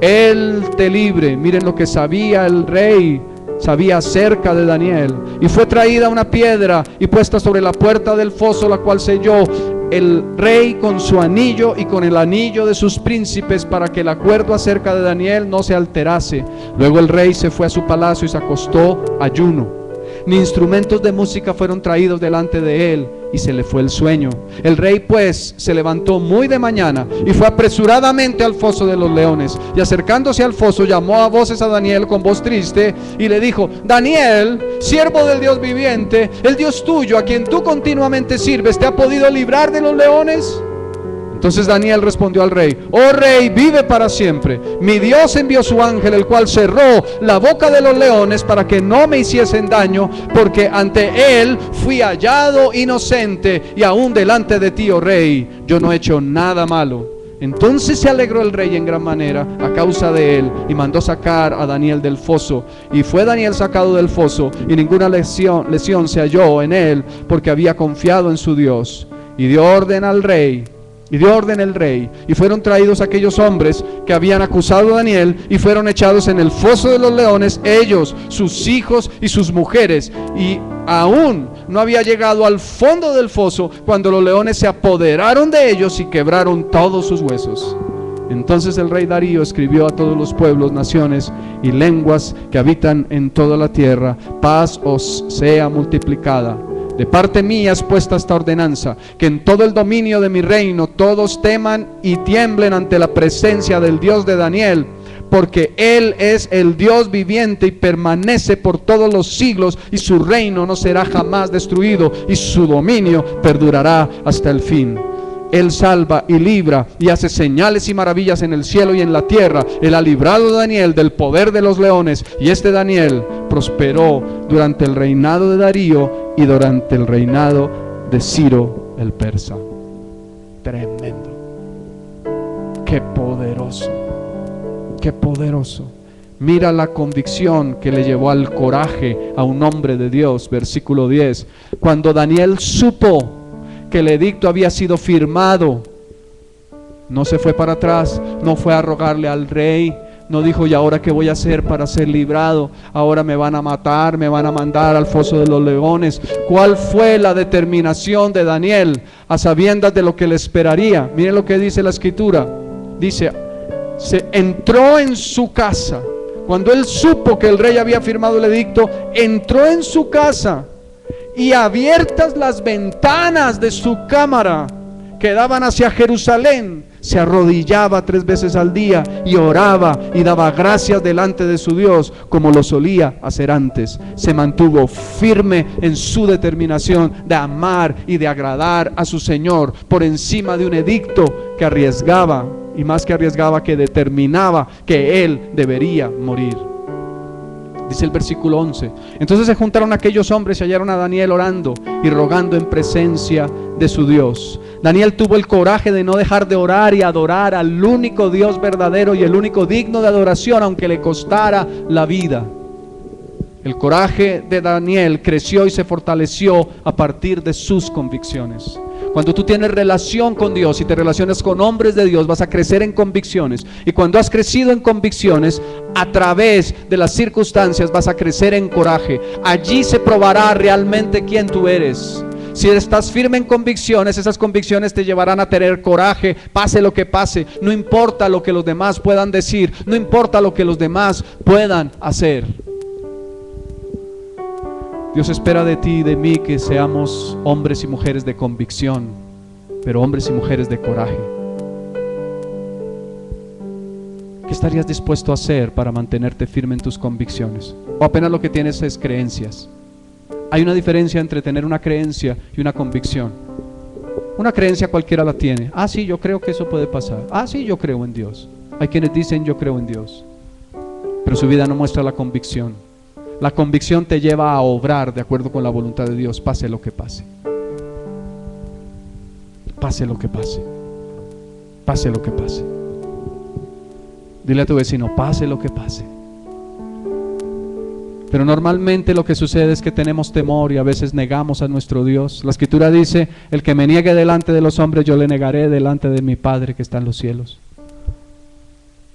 Él te libre. Miren lo que sabía el rey, sabía acerca de Daniel. Y fue traída una piedra y puesta sobre la puerta del foso, la cual selló el rey con su anillo y con el anillo de sus príncipes, para que el acuerdo acerca de Daniel no se alterase. Luego el rey se fue a su palacio y se acostó ayuno. ni instrumentos de música fueron traídos delante de él, y se le fue el sueño. El rey pues se levantó muy de mañana y fue apresuradamente al foso de los leones, y acercándose al foso llamó a voces a Daniel con voz triste y le dijo: Daniel, siervo del Dios viviente, el Dios tuyo, a quien tú continuamente sirves, ¿te ha podido librar de los leones? Entonces Daniel respondió al rey: oh rey, vive para siempre. Mi Dios envió su ángel, el cual cerró la boca de los leones para que no me hiciesen daño, porque ante él fui hallado inocente, y aún delante de ti, oh rey, yo no he hecho nada malo. Entonces se alegró el rey en gran manera a causa de él, y mandó sacar a Daniel del foso. Y fue Daniel sacado del foso, y ninguna lesión se halló en él, porque había confiado en su Dios. Y dio orden el rey, y fueron traídos aquellos hombres que habían acusado a Daniel, y fueron echados en el foso de los leones, ellos, sus hijos y sus mujeres. Y aún no había llegado al fondo del foso cuando los leones se apoderaron de ellos y quebraron todos sus huesos. Entonces el rey Darío escribió a todos los pueblos, naciones y lenguas que habitan en toda la tierra: paz os sea multiplicada. De parte mía es puesta esta ordenanza, que en todo el dominio de mi reino todos teman y tiemblen ante la presencia del Dios de Daniel, porque él es el Dios viviente y permanece por todos los siglos, y su reino no será jamás destruido, y su dominio perdurará hasta el fin. Él salva y libra y hace señales y maravillas en el cielo y en la tierra. Él ha librado a Daniel del poder de los leones, y este Daniel prosperó durante el reinado de Darío y durante el reinado de Ciro el persa. Tremendo. Qué poderoso. Qué poderoso. Mira la convicción que le llevó al coraje a un hombre de Dios. Versículo 10. Cuando Daniel supo que el edicto había sido firmado, no se fue para atrás, no fue a rogarle al rey, no dijo: ¿y ahora qué voy a hacer para ser librado? Ahora me van a matar, me van a mandar al foso de los leones. ¿Cuál fue la determinación de Daniel a sabiendas de lo que le esperaría? Miren lo que dice la escritura. Dice: se entró en su casa. Cuando él supo que el rey había firmado el edicto, entró en su casa, y abiertas las ventanas de su cámara que daban hacia Jerusalén, se arrodillaba 3 veces al día y oraba y daba gracias delante de su Dios, como lo solía hacer antes. Se mantuvo firme en su determinación de amar y de agradar a su Señor por encima de un edicto que arriesgaba, y más que arriesgaba, que determinaba que él debería morir. Dice el versículo 11: entonces se juntaron aquellos hombres y hallaron a Daniel orando y rogando en presencia de su Dios. Daniel tuvo el coraje de no dejar de orar y adorar al único Dios verdadero y el único digno de adoración, aunque le costara la vida. El coraje de Daniel creció y se fortaleció a partir de sus convicciones. Cuando tú tienes relación con Dios y te relacionas con hombres de Dios, vas a crecer en convicciones. Y cuando has crecido en convicciones, a través de las circunstancias vas a crecer en coraje. Allí se probará realmente quién tú eres. Si estás firme en convicciones, esas convicciones te llevarán a tener coraje, pase lo que pase. No importa lo que los demás puedan decir, no importa lo que los demás puedan hacer. Dios espera de ti y de mí que seamos hombres y mujeres de convicción, pero hombres y mujeres de coraje. ¿Qué estarías dispuesto a hacer para mantenerte firme en tus convicciones? ¿O apenas lo que tienes es creencias? Hay una diferencia entre tener una creencia y una convicción. Una creencia cualquiera la tiene. Ah, sí, yo creo que eso puede pasar. Ah, sí, yo creo en Dios. Hay quienes dicen: yo creo en Dios, pero su vida no muestra la convicción. La convicción te lleva a obrar de acuerdo con la voluntad de Dios, pase lo que pase. Pase lo que pase. Pase lo que pase. Dile a tu vecino: pase lo que pase. Pero normalmente lo que sucede es que tenemos temor y a veces negamos a nuestro Dios. La Escritura dice: el que me niegue delante de los hombres, yo le negaré delante de mi Padre que está en los cielos.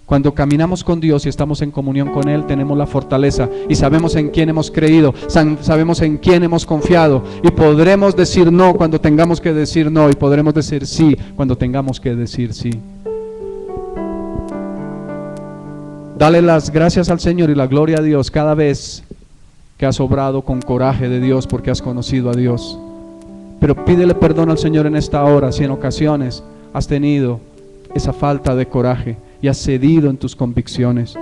Cuando caminamos con Dios y estamos en comunión con Él, tenemos la fortaleza y sabemos en quién hemos creído, sabemos en quién hemos confiado, y podremos decir no cuando tengamos que decir no, y podremos decir sí cuando tengamos que decir sí. Dale las gracias al Señor y la gloria a Dios cada vez que has obrado con coraje de Dios porque has conocido a Dios. Pero pídele perdón al Señor en esta hora si en ocasiones has tenido esa falta de coraje y has cedido en tus convicciones.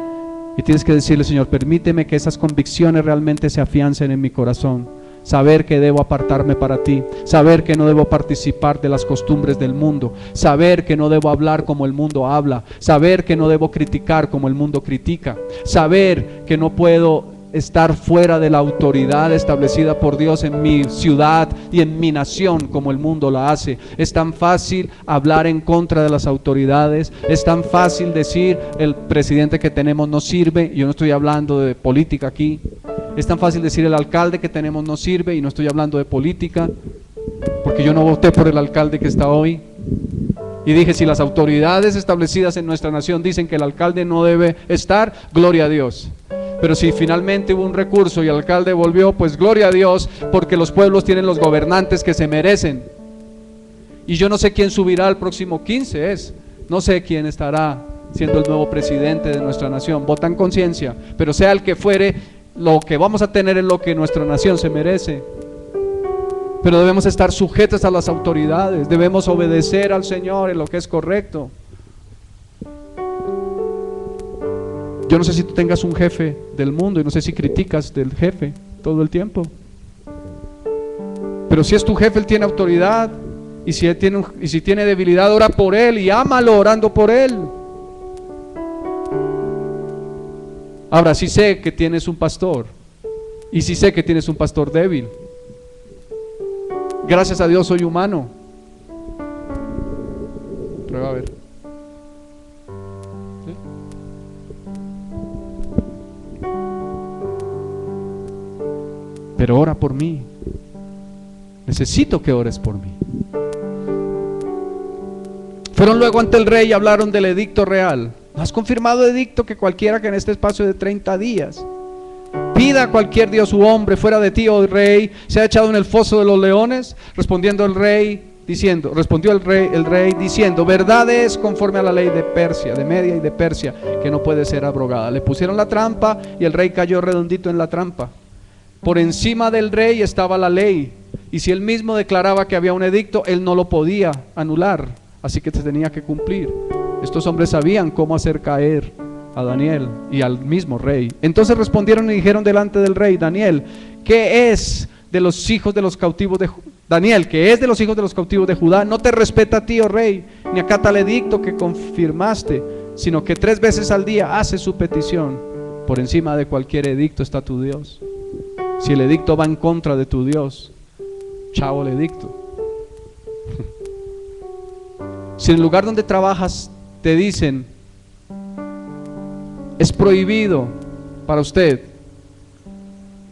Y tienes que decirle: Señor, permíteme que esas convicciones realmente se afiancen en mi corazón. Saber que debo apartarme para ti, saber que no debo participar de las costumbres del mundo, saber que no debo hablar como el mundo habla, saber que no debo criticar como el mundo critica, saber que no puedo estar fuera de la autoridad establecida por Dios en mi ciudad y en mi nación como el mundo la hace. Es tan fácil hablar en contra de las autoridades, es tan fácil decir el presidente que tenemos no sirve. Yo no estoy hablando de política aquí. Es tan fácil decir el alcalde que tenemos no sirve, y no estoy hablando de política, porque yo no voté por el alcalde que está hoy. Y dije: si las autoridades establecidas en nuestra nación dicen que el alcalde no debe estar, gloria a Dios. Pero si finalmente hubo un recurso y el alcalde volvió, pues gloria a Dios, porque los pueblos tienen los gobernantes que se merecen. Y yo no sé quién subirá el próximo 15, no sé quién estará siendo el nuevo presidente de nuestra nación. Vota en conciencia, pero sea el que fuere, lo que vamos a tener es lo que nuestra nación se merece. Pero debemos estar sujetos a las autoridades, debemos obedecer al Señor en lo que es correcto. Yo no sé si tú tengas un jefe del mundo y no sé si criticas del jefe todo el tiempo. Pero si es tu jefe, él tiene autoridad, y si tiene debilidad, ora por él y ámalo orando por él. Ahora, sí sé que tienes un pastor, y sí sé que tienes un pastor débil. Gracias a Dios soy humano. Prueba a ver. ¿Sí? Pero ora por mí. Necesito que ores por mí. Fueron luego ante el rey y hablaron del edicto real. ¿Has confirmado edicto que cualquiera que en este espacio de 30 días pida a cualquier dios u hombre fuera de ti, oh rey, sea echado en el foso de los leones? Respondió el rey diciendo: verdad es, conforme a la ley de Persia, de Media y de Persia, que no puede ser abrogada. Le pusieron la trampa y el rey cayó redondito en la trampa. Por encima del rey estaba la ley, y si él mismo declaraba que había un edicto, él no lo podía anular, así que se tenía que cumplir. Estos hombres sabían cómo hacer caer a Daniel y al mismo rey. Entonces respondieron y dijeron delante del rey: Daniel, ¿qué es de los hijos de los cautivos de Daniel, que es de los hijos de los cautivos de Judá, no te respeta a ti, oh rey, ni acata el edicto que confirmaste, sino que 3 veces al día hace su petición. Por encima de cualquier edicto está tu Dios. Si el edicto va en contra de tu Dios, chao el edicto. Si en el lugar donde trabajas te dicen: es prohibido para usted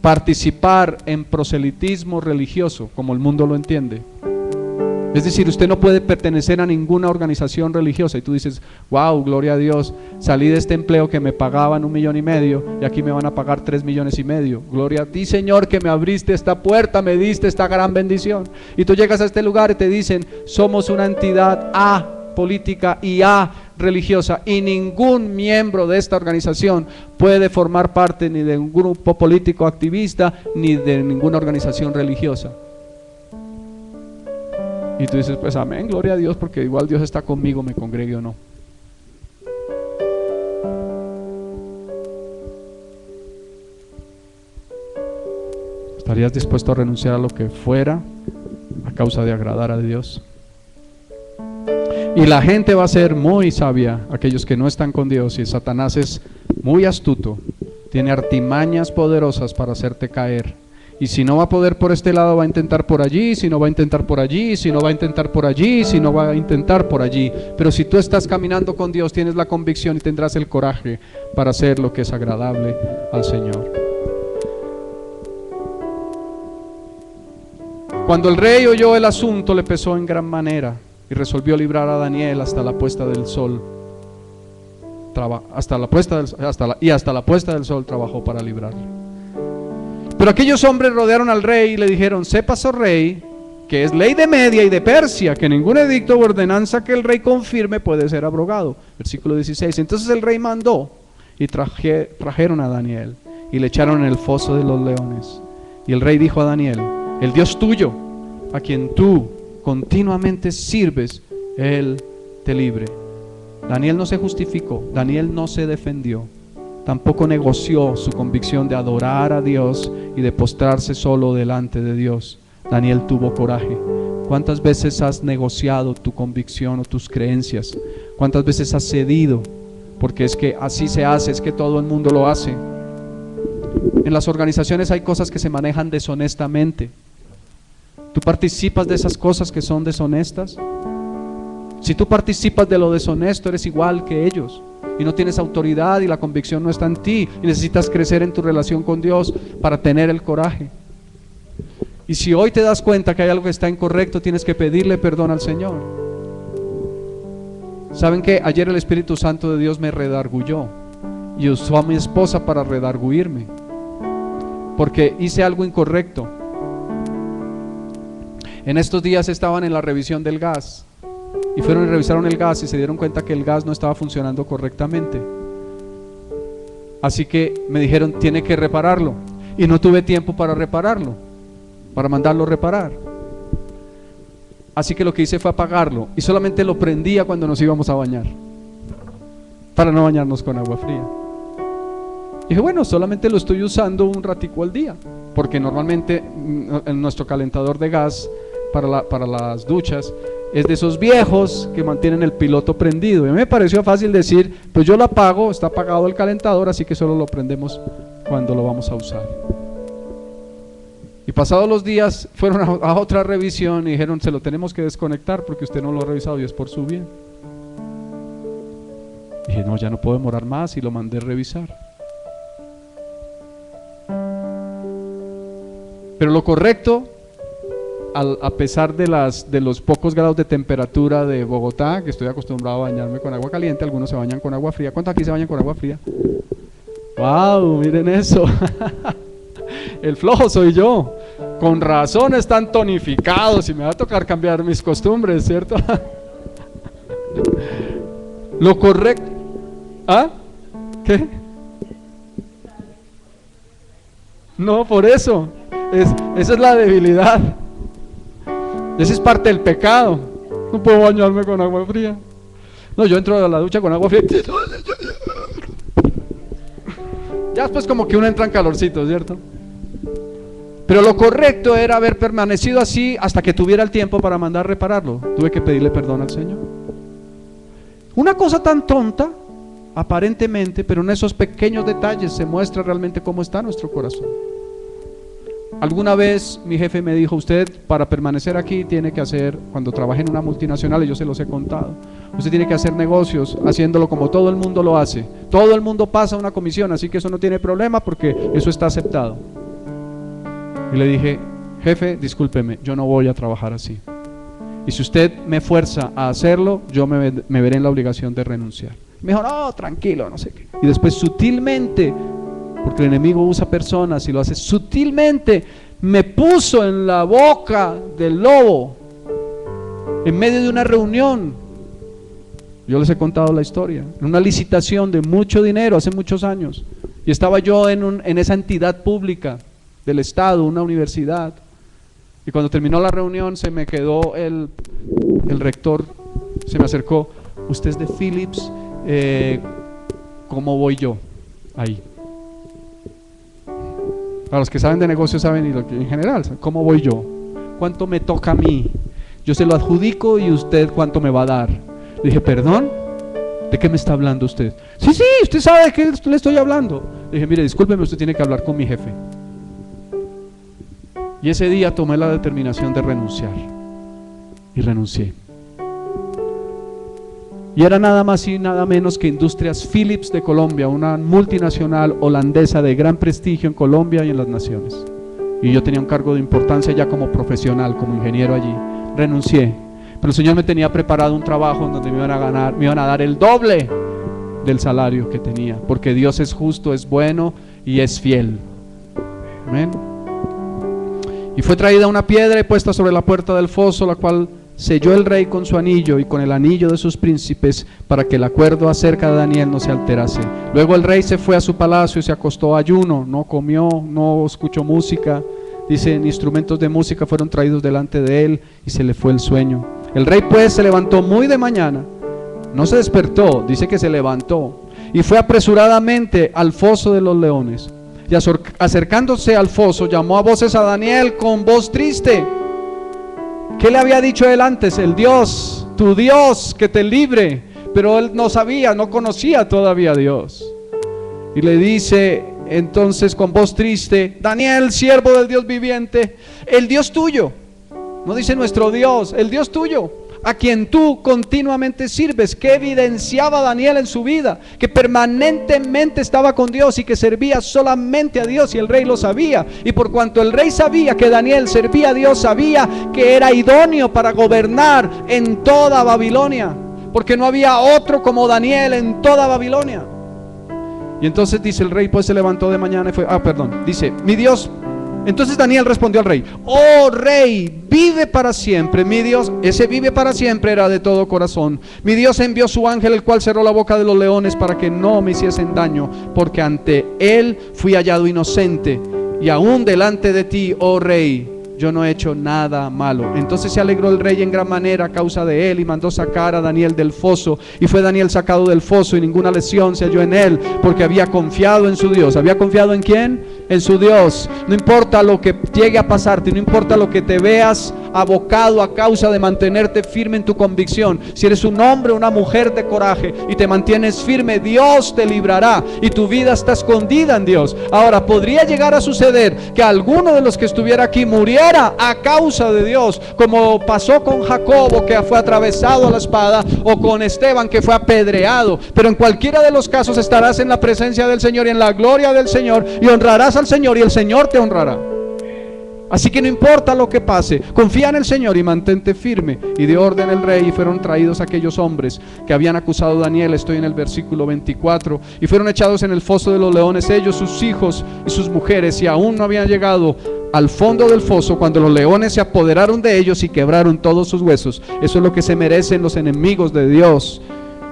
participar en proselitismo religioso, como el mundo lo entiende, es decir, usted no puede pertenecer a ninguna organización religiosa, y tú dices: wow, gloria a Dios, salí de este empleo que me pagaban 1,5 millones y aquí me van a pagar 3,5 millones. Gloria a ti, Señor, que me abriste esta puerta, me diste esta gran bendición. Y tú llegas a este lugar y te dicen: somos una entidad política y religiosa, y ningún miembro de esta organización puede formar parte ni de un grupo político activista ni de ninguna organización religiosa. Y tú dices: pues amén, gloria a Dios, porque igual Dios está conmigo, me congregue o no. ¿Estarías dispuesto a renunciar a lo que fuera a causa de agradar a Dios? Y la gente va a ser muy sabia, aquellos que no están con Dios, y Satanás es muy astuto, tiene artimañas poderosas para hacerte caer. Y si no va a poder por este lado, va a intentar por allí, si no va a intentar por allí, si no va a intentar por allí, si no va a intentar por allí. Pero si tú estás caminando con Dios, tienes la convicción y tendrás el coraje para hacer lo que es agradable al Señor. Cuando el rey oyó el asunto, le pesó en gran manera y resolvió librar a Daniel hasta la puesta del sol. Hasta la puesta del sol trabajó para librarle. Pero aquellos hombres rodearon al rey y le dijeron: sepas, oh rey, que es ley de Media y de Persia, que ningún edicto o ordenanza que el rey confirme puede ser abrogado. Versículo 16. Entonces el rey mandó y trajeron a Daniel, y le echaron en el foso de los leones. Y el rey dijo a Daniel: el Dios tuyo, a quien tú continuamente sirves, Él te libre. Daniel no se justificó, Daniel no se defendió, tampoco negoció su convicción de adorar a Dios y de postrarse solo delante de Dios. Daniel tuvo coraje. ¿Cuántas veces has negociado tu convicción o tus creencias? ¿Cuántas veces has cedido? Porque es que así se hace, es que todo el mundo lo hace. En las organizaciones hay cosas que se manejan deshonestamente. ¿Tú participas de esas cosas que son deshonestas? Si tú participas de lo deshonesto, eres igual que ellos y no tienes autoridad y la convicción no está en ti y necesitas crecer en tu relación con Dios para tener el coraje. Y si hoy te das cuenta que hay algo que está incorrecto, tienes que pedirle perdón al Señor. ¿Saben qué? Ayer el Espíritu Santo de Dios me redarguyó y usó a mi esposa para redarguirme porque hice algo incorrecto. En estos días estaban en la revisión del gas y fueron y revisaron el gas y se dieron cuenta que el gas no estaba funcionando correctamente. Así que me dijeron: tiene que repararlo, y no tuve tiempo para repararlo, para mandarlo a reparar. Así que lo que hice fue apagarlo y solamente lo prendía cuando nos íbamos a bañar, para no bañarnos con agua fría. Dije: bueno, solamente lo estoy usando un ratico al día, porque normalmente en nuestro calentador de gas para las duchas es de esos viejos que mantienen el piloto prendido. Y a mí me pareció fácil decir: pues yo lo apago, está apagado el calentador, así que solo lo prendemos cuando lo vamos a usar. Y pasados los días fueron a otra revisión y dijeron: se lo tenemos que desconectar porque usted no lo ha revisado y es por su bien. Dije: no, ya no puedo demorar más, y lo mandé a revisar. Pero lo correcto, a pesar de los pocos grados de temperatura de Bogotá, que estoy acostumbrado a bañarme con agua caliente, algunos se bañan con agua fría. ¿Cuántos aquí se bañan con agua fría? ¡Wow! Miren eso. El flojo soy yo. Con razón están tonificados y me va a tocar cambiar mis costumbres, ¿cierto? Lo correcto. ¿Ah? ¿Qué? No, por eso. Esa es la debilidad. Esa es parte del pecado. No puedo bañarme con agua fría. No, yo entro a la ducha con agua fría. Ya después como que uno entra en calorcito, ¿cierto? Pero lo correcto era haber permanecido así hasta que tuviera el tiempo para mandar a repararlo. Tuve que pedirle perdón al Señor. Una cosa tan tonta, aparentemente, pero en esos pequeños detalles se muestra realmente cómo está nuestro corazón. Alguna vez mi jefe me dijo: usted, para permanecer aquí, tiene que hacer, cuando trabaje en una multinacional, y yo se los he contado, usted tiene que hacer negocios haciéndolo como todo el mundo lo hace. Todo el mundo pasa una comisión, así que eso no tiene problema porque eso está aceptado. Y le dije: jefe, discúlpeme, yo no voy a trabajar así, y si usted me fuerza a hacerlo, yo me veré en la obligación de renunciar. Me dijo: no, tranquilo, no sé qué. Y después sutilmente, porque el enemigo usa personas y lo hace sutilmente, me puso en la boca del lobo en medio de una reunión. Yo les he contado la historia, en una licitación de mucho dinero hace muchos años, y estaba yo en esa entidad pública del Estado, una universidad, y cuando terminó la reunión se me quedó el rector, se me acercó: usted es de Philips, ¿cómo voy yo ahí? Para los que saben de negocios saben, y lo que en general, ¿cómo voy yo? ¿Cuánto me toca a mí? Yo se lo adjudico, y usted ¿cuánto me va a dar? Le dije: ¿perdón? ¿De qué me está hablando usted? Sí, usted sabe de qué le estoy hablando. Le dije: mire, discúlpeme, usted tiene que hablar con mi jefe. Y ese día tomé la determinación de renunciar, y renuncié. Y era nada más y nada menos que Industrias Philips de Colombia, una multinacional holandesa de gran prestigio en Colombia y en las naciones. Y yo tenía un cargo de importancia ya como profesional, como ingeniero allí. Renuncié, pero el Señor me tenía preparado un trabajo en donde me iban a dar el doble del salario que tenía, porque Dios es justo, es bueno y es fiel. Amén. Y fue traída una piedra y puesta sobre la puerta del foso, la cual selló el rey con su anillo y con el anillo de sus príncipes para que el acuerdo acerca de Daniel no se alterase. Luego el rey se fue a su palacio y se acostó a ayuno, no comió, no escuchó música. Dice, instrumentos de música fueron traídos delante de él y se le fue el sueño. El rey pues se levantó muy de mañana, no se despertó, dice que se levantó y fue apresuradamente al foso de los leones. Y acercándose al foso llamó a voces a Daniel con voz triste. ¿Qué le había dicho él antes? El Dios, tu Dios, que te libre. Pero él no sabía, no conocía todavía a Dios. Y le dice entonces con voz triste: Daniel, siervo del Dios viviente, el Dios tuyo, no dice nuestro Dios, el Dios tuyo, a quien tú continuamente sirves, que evidenciaba Daniel en su vida, que permanentemente estaba con Dios y que servía solamente a Dios, y el rey lo sabía. Y por cuanto el rey sabía que Daniel servía a Dios, sabía que era idóneo para gobernar en toda Babilonia, porque no había otro como Daniel en toda Babilonia. Y entonces dice el rey, pues se levantó de mañana y fue, dice, mi Dios. Entonces Daniel respondió al rey: oh rey, vive para siempre. Mi Dios, ese vive para siempre era de todo corazón. Mi Dios envió su ángel, el cual cerró la boca de los leones para que no me hiciesen daño, porque ante él fui hallado inocente, y aún delante de ti, oh rey, yo no he hecho nada malo. Entonces se alegró el rey en gran manera a causa de él, y mandó sacar a Daniel del foso. Y fue Daniel sacado del foso, y ninguna lesión se halló en él, porque había confiado en su Dios. ¿Había confiado en quién? En su Dios. No importa lo que llegue a pasarte, no importa lo que te veas abocado a causa de mantenerte firme en tu convicción. Si eres un hombre o una mujer de coraje y te mantienes firme, Dios te librará, y tu vida está escondida en Dios. Ahora, podría llegar a suceder que alguno de los que estuviera aquí muriera a causa de Dios, como pasó con Jacobo, que fue atravesado a la espada, o con Esteban, que fue apedreado. Pero en cualquiera de los casos estarás en la presencia del Señor y en la gloria del Señor, y honrarás al Señor y el Señor te honrará. Así que no importa lo que pase, confía en el Señor y mantente firme. Y dio orden el rey, y fueron traídos aquellos hombres que habían acusado a Daniel. Estoy en el versículo 24. Y fueron echados en el foso de los leones, ellos, sus hijos y sus mujeres, y aún no habían llegado al fondo del foso cuando los leones se apoderaron de ellos y quebraron todos sus huesos. Eso es lo que se merecen los enemigos de Dios.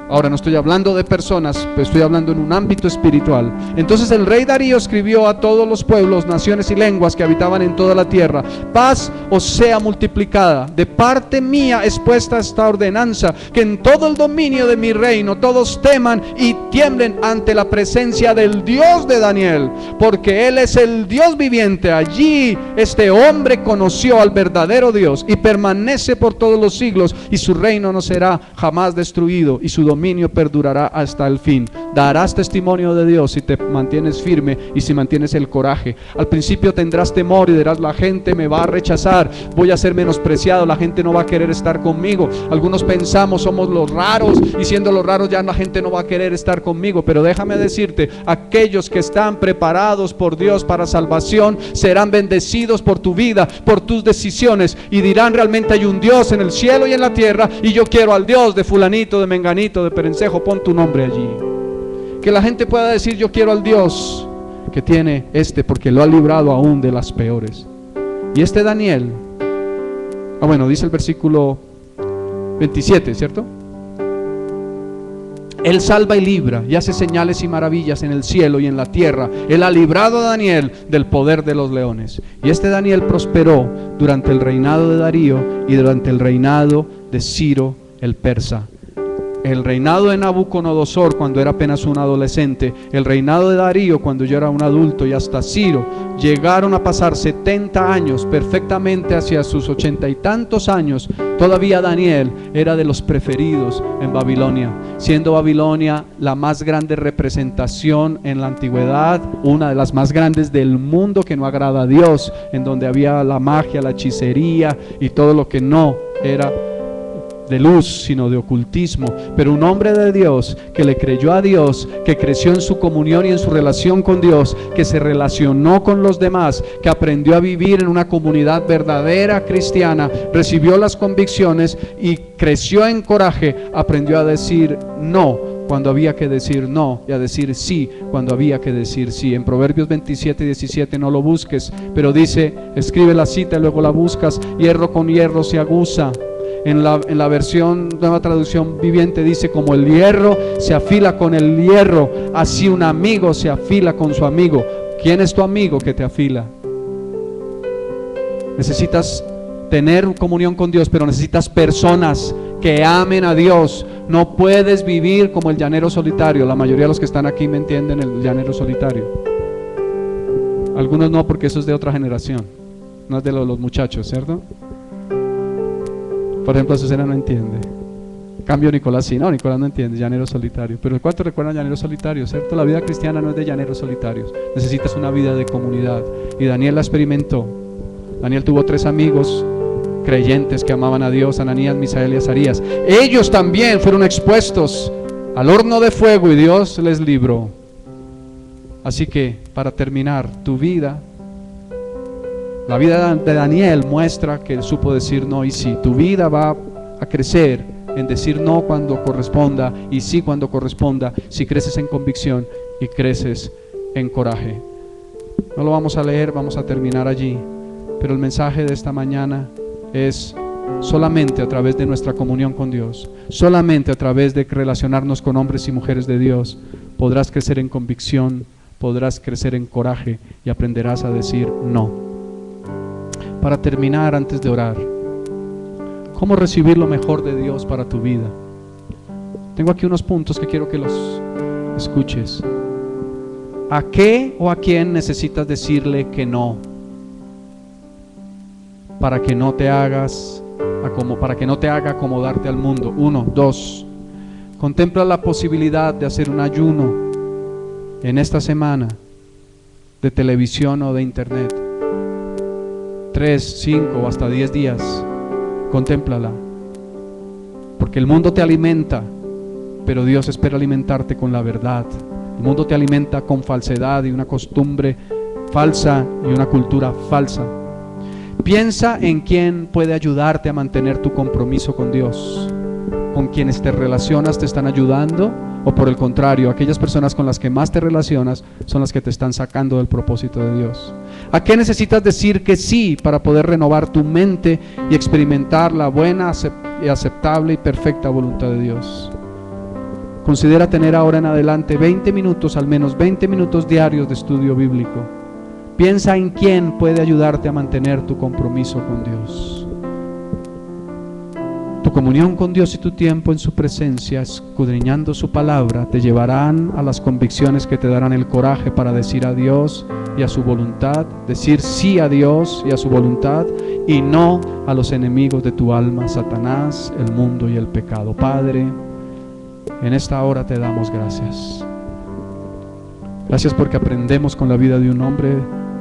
Ahora, no estoy hablando de personas, pero estoy hablando en un ámbito espiritual. Entonces el rey Darío escribió a todos los pueblos, naciones y lenguas que habitaban en toda la tierra: paz os sea multiplicada. De parte mía es puesta esta ordenanza, que en todo el dominio de mi reino todos teman y tiemblen ante la presencia del Dios de Daniel, porque él es el Dios viviente. Allí este hombre conoció al verdadero Dios, y permanece por todos los siglos, y su reino no será jamás destruido, y su dominio perdurará hasta el fin. Darás testimonio de Dios si te mantienes firme y si mantienes el coraje. Al principio tendrás temor y dirás: la gente me va a rechazar, voy a ser menospreciado, la gente no va a querer estar conmigo. Algunos pensamos somos los raros, y siendo los raros ya la gente no va a querer estar conmigo. Pero déjame decirte, aquellos que están preparados por Dios para salvación serán bendecidos por tu vida, por tus decisiones, y dirán: realmente hay un Dios en el cielo y en la tierra, y yo quiero al Dios de fulanito, de menganito, de perencejo, pon tu nombre allí. Que la gente pueda decir: yo quiero al Dios que tiene porque lo ha librado aún de las peores. Y Daniel, dice el versículo 27, ¿cierto? Él salva y libra y hace señales y maravillas en el cielo y en la tierra. Él ha librado a Daniel del poder de los leones. Y Daniel prosperó durante el reinado de Darío y durante el reinado de Ciro el persa. El reinado de Nabucodonosor cuando era apenas un adolescente, el reinado de Darío cuando yo era un adulto, y hasta Ciro, llegaron a pasar 70 años perfectamente hacia sus 80 y tantos años. Todavía Daniel era de los preferidos en Babilonia, siendo Babilonia la más grande representación en la antigüedad, una de las más grandes del mundo que no agrada a Dios, en donde había la magia, la hechicería y todo lo que no era de luz, sino de ocultismo. Pero un hombre de Dios que le creyó a Dios, que creció en su comunión y en su relación con Dios, que se relacionó con los demás, que aprendió a vivir en una comunidad verdadera cristiana, recibió las convicciones y creció en coraje, aprendió a decir no cuando había que decir no, y a decir sí cuando había que decir sí. En Proverbios 27:17, no lo busques, pero dice, escribe la cita y luego la buscas: hierro con hierro se aguza, En la versión Nueva Traducción Viviente dice: como el hierro se afila con el hierro, así un amigo se afila con su amigo. ¿Quién es tu amigo que te afila? Necesitas tener comunión con Dios, pero necesitas personas que amen a Dios. No puedes vivir como el llanero solitario. La mayoría de los que están aquí me entienden el llanero solitario. Algunos no, porque eso es de otra generación, no es de los muchachos, ¿cierto? Por ejemplo, Azucena no entiende. Cambio Nicolás sí, no, Nicolás no entiende, llanero solitario. Pero ¿cuántos recuerdan llanero solitario, cierto? La vida cristiana no es de llaneros solitarios. Necesitas una vida de comunidad. Y Daniel la experimentó. Daniel tuvo 3 amigos creyentes que amaban a Dios: Ananías, Misael y Azarías. Ellos también fueron expuestos al horno de fuego y Dios les libró. Así que, para terminar, tu vida, la vida de Daniel muestra que él supo decir no y sí. Tu vida va a crecer en decir no cuando corresponda y sí cuando corresponda, si creces en convicción y creces en coraje. No lo vamos a leer, vamos a terminar allí, pero el mensaje de esta mañana es: solamente a través de nuestra comunión con Dios, solamente a través de relacionarnos con hombres y mujeres de Dios, podrás crecer en convicción, podrás crecer en coraje y aprenderás a decir no. Para terminar, antes de orar, ¿cómo recibir lo mejor de Dios para tu vida? Tengo aquí unos puntos que quiero que los escuches. ¿A qué o a quién necesitas decirle que no? Para que no te haga acomodarte al mundo. 1, 2. Contempla la posibilidad de hacer un ayuno en esta semana de televisión o de internet. 3, 5 o hasta 10 días. Contémplala. Porque el mundo te alimenta, pero Dios espera alimentarte con la verdad. El mundo te alimenta con falsedad y una costumbre falsa y una cultura falsa. Piensa en quién puede ayudarte a mantener tu compromiso con Dios. ¿Con quienes te relacionas te están ayudando? O por el contrario, aquellas personas con las que más te relacionas son las que te están sacando del propósito de Dios. ¿A qué necesitas decir que sí para poder renovar tu mente y experimentar la buena, aceptable y perfecta voluntad de Dios? Considera tener ahora en adelante 20 minutos, al menos 20 minutos diarios de estudio bíblico. Piensa en quién puede ayudarte a mantener tu compromiso con Dios. Tu comunión con Dios y tu tiempo en su presencia, escudriñando su palabra, te llevarán a las convicciones que te darán el coraje para decir a Dios y a su voluntad, decir sí a Dios y a su voluntad, y no a los enemigos de tu alma, Satanás, el mundo y el pecado. Padre, en esta hora te damos gracias. Gracias porque aprendemos con la vida de un hombre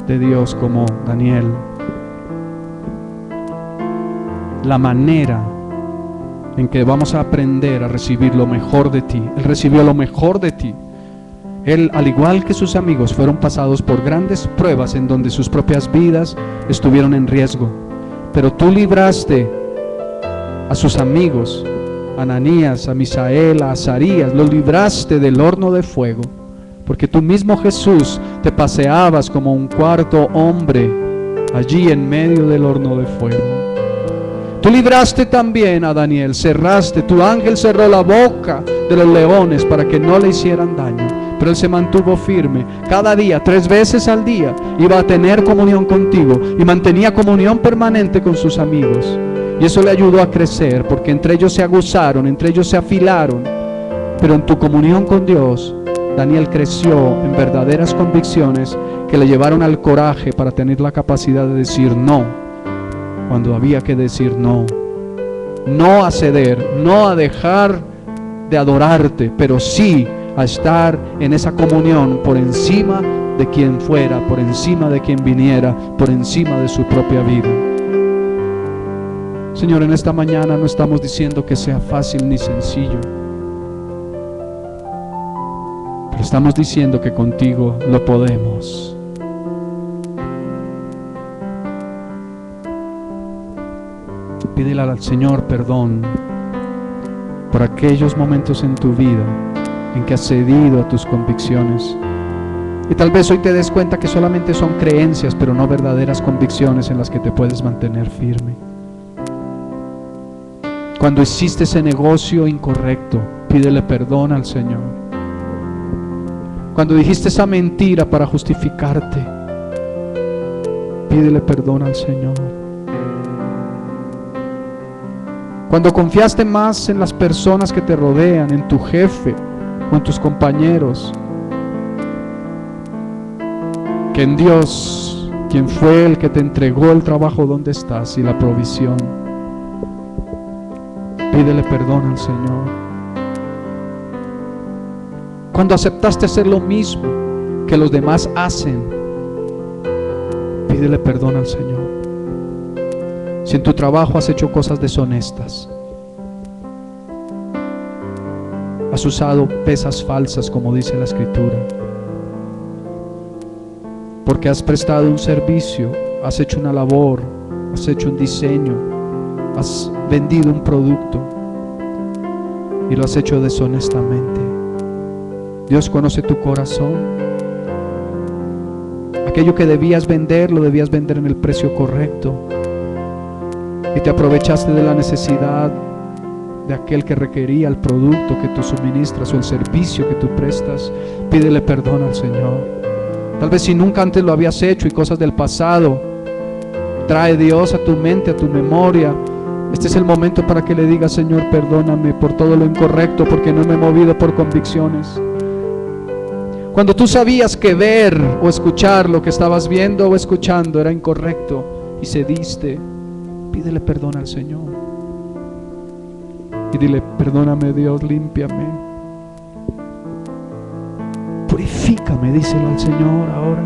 de Dios como Daniel la manera en que vamos a aprender a recibir lo mejor de ti. Él recibió lo mejor de ti. Él, al igual que sus amigos, fueron pasados por grandes pruebas en donde sus propias vidas estuvieron en riesgo, pero tú libraste a sus amigos, a Ananías, a Misael, a Azarías, los libraste del horno de fuego, porque tú mismo, Jesús, te paseabas como un cuarto hombre allí en medio del horno de fuego. Tú libraste también a Daniel, tu ángel cerró la boca de los leones para que no le hicieran daño, pero él se mantuvo firme. Cada día, 3 veces al día, iba a tener comunión contigo y mantenía comunión permanente con sus amigos. Y eso le ayudó a crecer, porque entre ellos se aguzaron, entre ellos se afilaron. Pero en tu comunión con Dios, Daniel creció en verdaderas convicciones que le llevaron al coraje para tener la capacidad de decir no cuando había que decir no. No a ceder, no a dejar de adorarte, pero sí a estar en esa comunión por encima de quien fuera, por encima de quien viniera, por encima de su propia vida. Señor, en esta mañana no estamos diciendo que sea fácil ni sencillo, pero estamos diciendo que contigo lo podemos. Pídele al Señor perdón por aquellos momentos en tu vida en que has cedido a tus convicciones. Y tal vez hoy te des cuenta que solamente son creencias, pero no verdaderas convicciones en las que te puedes mantener firme. Cuando hiciste ese negocio incorrecto, pídele perdón al Señor. Cuando dijiste esa mentira para justificarte, pídele perdón al Señor. Cuando confiaste más en las personas que te rodean, en tu jefe o en tus compañeros, que en Dios, quien fue el que te entregó el trabajo donde estás y la provisión, pídele perdón al Señor. Cuando aceptaste hacer lo mismo que los demás hacen, pídele perdón al Señor. Si en tu trabajo has hecho cosas deshonestas, has usado pesas falsas, como dice la Escritura, porque has prestado un servicio, has hecho una labor, has hecho un diseño, has vendido un producto y lo has hecho deshonestamente, Dios conoce tu corazón. Aquello que debías vender, lo debías vender en el precio correcto, y te aprovechaste de la necesidad de aquel que requería el producto que tú suministras o el servicio que tú prestas. Pídele perdón al Señor. Tal vez si nunca antes lo habías hecho y cosas del pasado, trae Dios a tu mente, a tu memoria. Este es el momento para que le digas: Señor, perdóname por todo lo incorrecto, porque no me he movido por convicciones. Cuando tú sabías que ver o escuchar lo que estabas viendo o escuchando era incorrecto y cediste, pídele perdón al Señor. Y dile: perdóname, Dios, límpiame, purifícame, díselo al Señor ahora.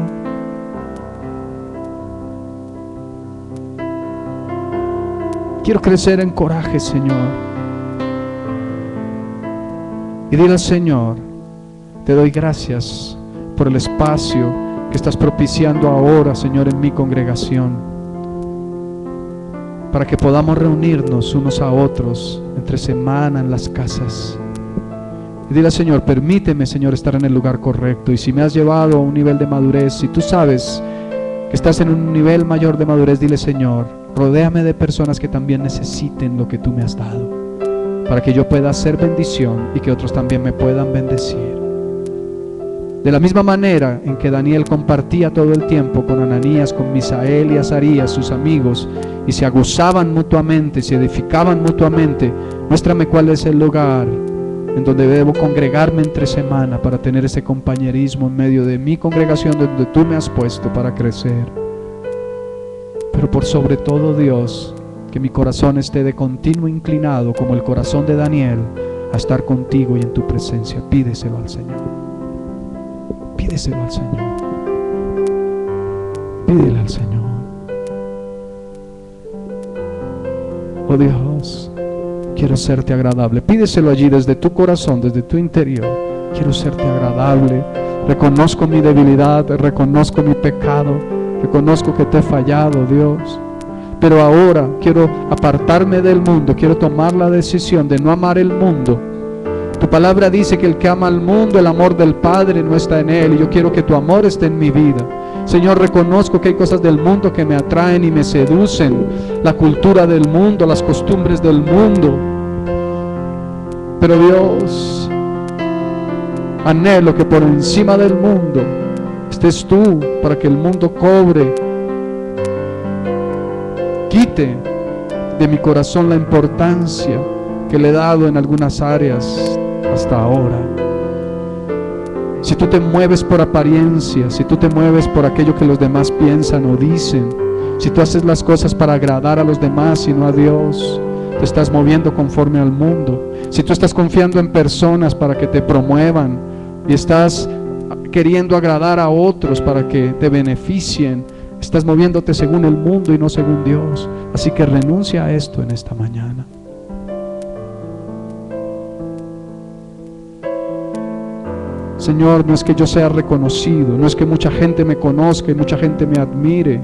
Quiero crecer en coraje, Señor. Y dile al Señor: te doy gracias por el espacio que estás propiciando ahora, Señor, en mi congregación, para que podamos reunirnos unos a otros entre semana en las casas. Y dile al Señor: permíteme, Señor, estar en el lugar correcto. Y si me has llevado a un nivel de madurez, si tú sabes que estás en un nivel mayor de madurez, dile: Señor, rodéame de personas que también necesiten lo que tú me has dado, para que yo pueda hacer bendición y que otros también me puedan bendecir. De la misma manera en que Daniel compartía todo el tiempo con Ananías, con Misael y Azarías, sus amigos, y se aguzaban mutuamente, se edificaban mutuamente, muéstrame cuál es el lugar en donde debo congregarme entre semana para tener ese compañerismo en medio de mi congregación donde tú me has puesto para crecer. Pero por sobre todo, Dios, que mi corazón esté de continuo inclinado como el corazón de Daniel a estar contigo y en tu presencia. Pídeselo al Señor. Pídeselo al Señor. Pídele al Señor. Oh Dios, quiero serte agradable. Pídeselo allí desde tu corazón, desde tu interior. Quiero serte agradable. Reconozco mi debilidad, reconozco mi pecado, reconozco que te he fallado, Dios. Pero ahora quiero apartarme del mundo, quiero tomar la decisión de no amar el mundo. Tu palabra dice que el que ama al mundo, el amor del Padre no está en él, y yo quiero que tu amor esté en mi vida. Señor, reconozco que hay cosas del mundo que me atraen y me seducen, la cultura del mundo, las costumbres del mundo. Pero Dios, anhelo que por encima del mundo estés tú, para que el mundo quite de mi corazón la importancia que le he dado en algunas áreas hasta ahora. Si tú te mueves por apariencia, si tú te mueves por aquello que los demás piensan o dicen, si tú haces las cosas para agradar a los demás y no a Dios, te estás moviendo conforme al mundo. Si tú estás confiando en personas para que te promuevan y estás queriendo agradar a otros para que te beneficien, estás moviéndote según el mundo y no según Dios. Así que renuncia a esto en esta mañana. Señor, no es que yo sea reconocido, no es que mucha gente me conozca y mucha gente me admire.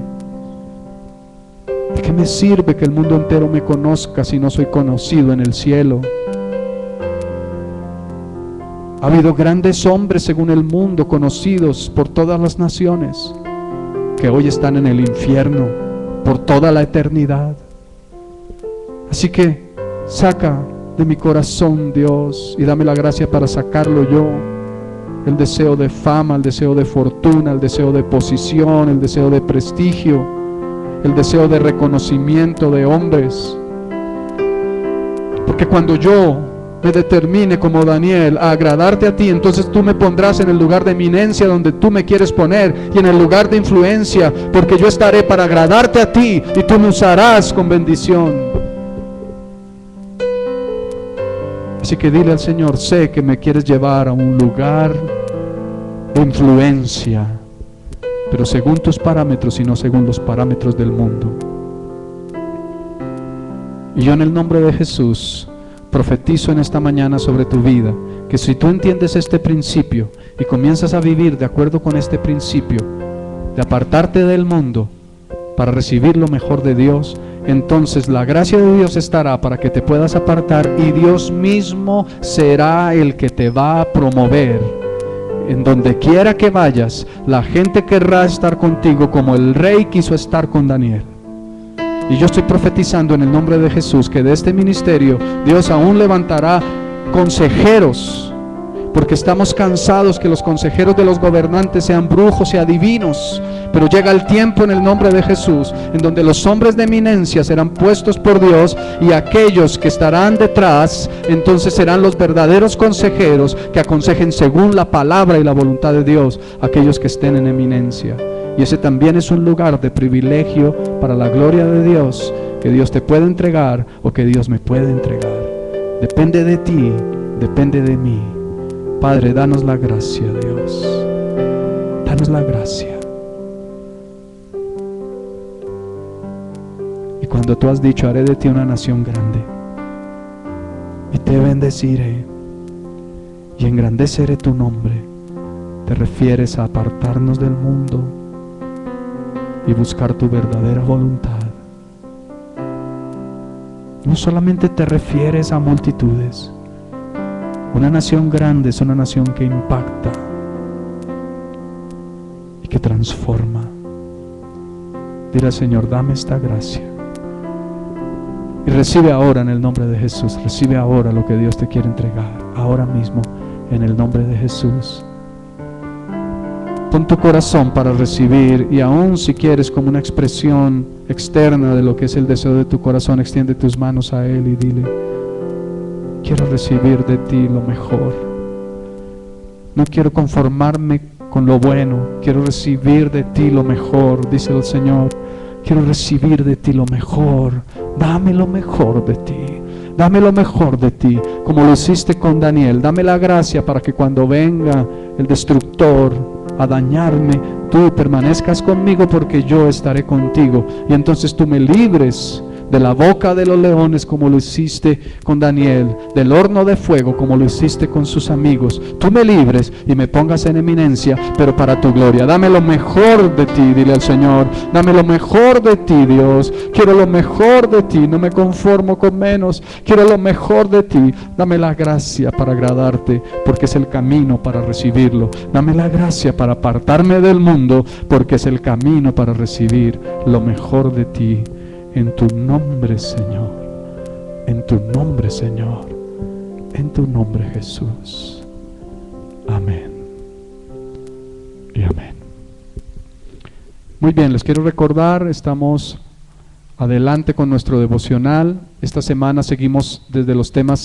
¿De qué me sirve que el mundo entero me conozca si no soy conocido en el cielo? Ha habido grandes hombres según el mundo, conocidos por todas las naciones, que hoy están en el infierno por toda la eternidad. Así que Saca de mi corazón, Dios, y dame la gracia para sacarlo yo. El deseo de fama, el deseo de fortuna, el deseo de posición, el deseo de prestigio, el deseo de reconocimiento de hombres. Porque cuando yo me determine como Daniel a agradarte a ti, entonces tú me pondrás en el lugar de eminencia donde tú me quieres poner, y en el lugar de influencia, porque yo estaré para agradarte a ti y tú me usarás con bendición. Así que dile al Señor: sé que me quieres llevar a un lugar de influencia, pero según tus parámetros y no según los parámetros del mundo. Y yo, en el nombre de Jesús, profetizo en esta mañana sobre tu vida, que si tú entiendes este principio y comienzas a vivir de acuerdo con este principio, de apartarte del mundo para recibir lo mejor de Dios, entonces la gracia de Dios estará para que te puedas apartar, y Dios mismo será el que te va a promover. En donde quiera que vayas, la gente querrá estar contigo como el rey quiso estar con Daniel. Y yo estoy profetizando en el nombre de Jesús que de este ministerio Dios aún levantará consejeros, porque estamos cansados que los consejeros de los gobernantes sean brujos y adivinos. Pero llega el tiempo en el nombre de Jesús en donde los hombres de eminencia serán puestos por Dios, y aquellos que estarán detrás entonces serán los verdaderos consejeros que aconsejen según la palabra y la voluntad de Dios a aquellos que estén en eminencia. Y ese también es un lugar de privilegio para la gloria de Dios, que Dios te puede entregar o que Dios me puede entregar. Depende de ti, depende de mí. Padre, danos la gracia, Dios. Danos la gracia. Y cuando tú has dicho: haré de ti una nación grande, y te bendeciré, y engrandeceré tu nombre, te refieres a apartarnos del mundo y buscar tu verdadera voluntad. No solamente te refieres a multitudes. Una nación grande es una nación que impacta y que transforma. Dile al Señor: dame esta gracia. Y recibe ahora en el nombre de Jesús. Recibe ahora lo que Dios te quiere entregar. Ahora mismo, en el nombre de Jesús. Pon tu corazón para recibir, y aún si quieres como una expresión externa de lo que es el deseo de tu corazón, extiende tus manos a Él y dile: quiero recibir de ti lo mejor. No quiero conformarme con lo bueno, quiero recibir de ti lo mejor, dice el Señor. Quiero recibir de ti lo mejor. Dame lo mejor de ti. Dame lo mejor de ti, como lo hiciste con Daniel. Dame la gracia para que cuando venga el destructor a dañarme, tú permanezcas conmigo, porque yo estaré contigo. Y entonces tú me libres de la boca de los leones, como lo hiciste con Daniel, del horno de fuego, como lo hiciste con sus amigos. Tú me libres y me pongas en eminencia, pero para tu gloria. Dame lo mejor de ti, dile al Señor. Dame lo mejor de ti, Dios. Quiero lo mejor de ti, no me conformo con menos. Quiero lo mejor de ti. Dame la gracia para agradarte, porque es el camino para recibirlo. Dame la gracia para apartarme del mundo, porque es el camino para recibir lo mejor de ti. En tu nombre, Señor. En tu nombre, Señor. En tu nombre, Jesús. Amén. Y amén. Muy bien, les quiero recordar, estamos adelante con nuestro devocional. Esta semana seguimos desde los temas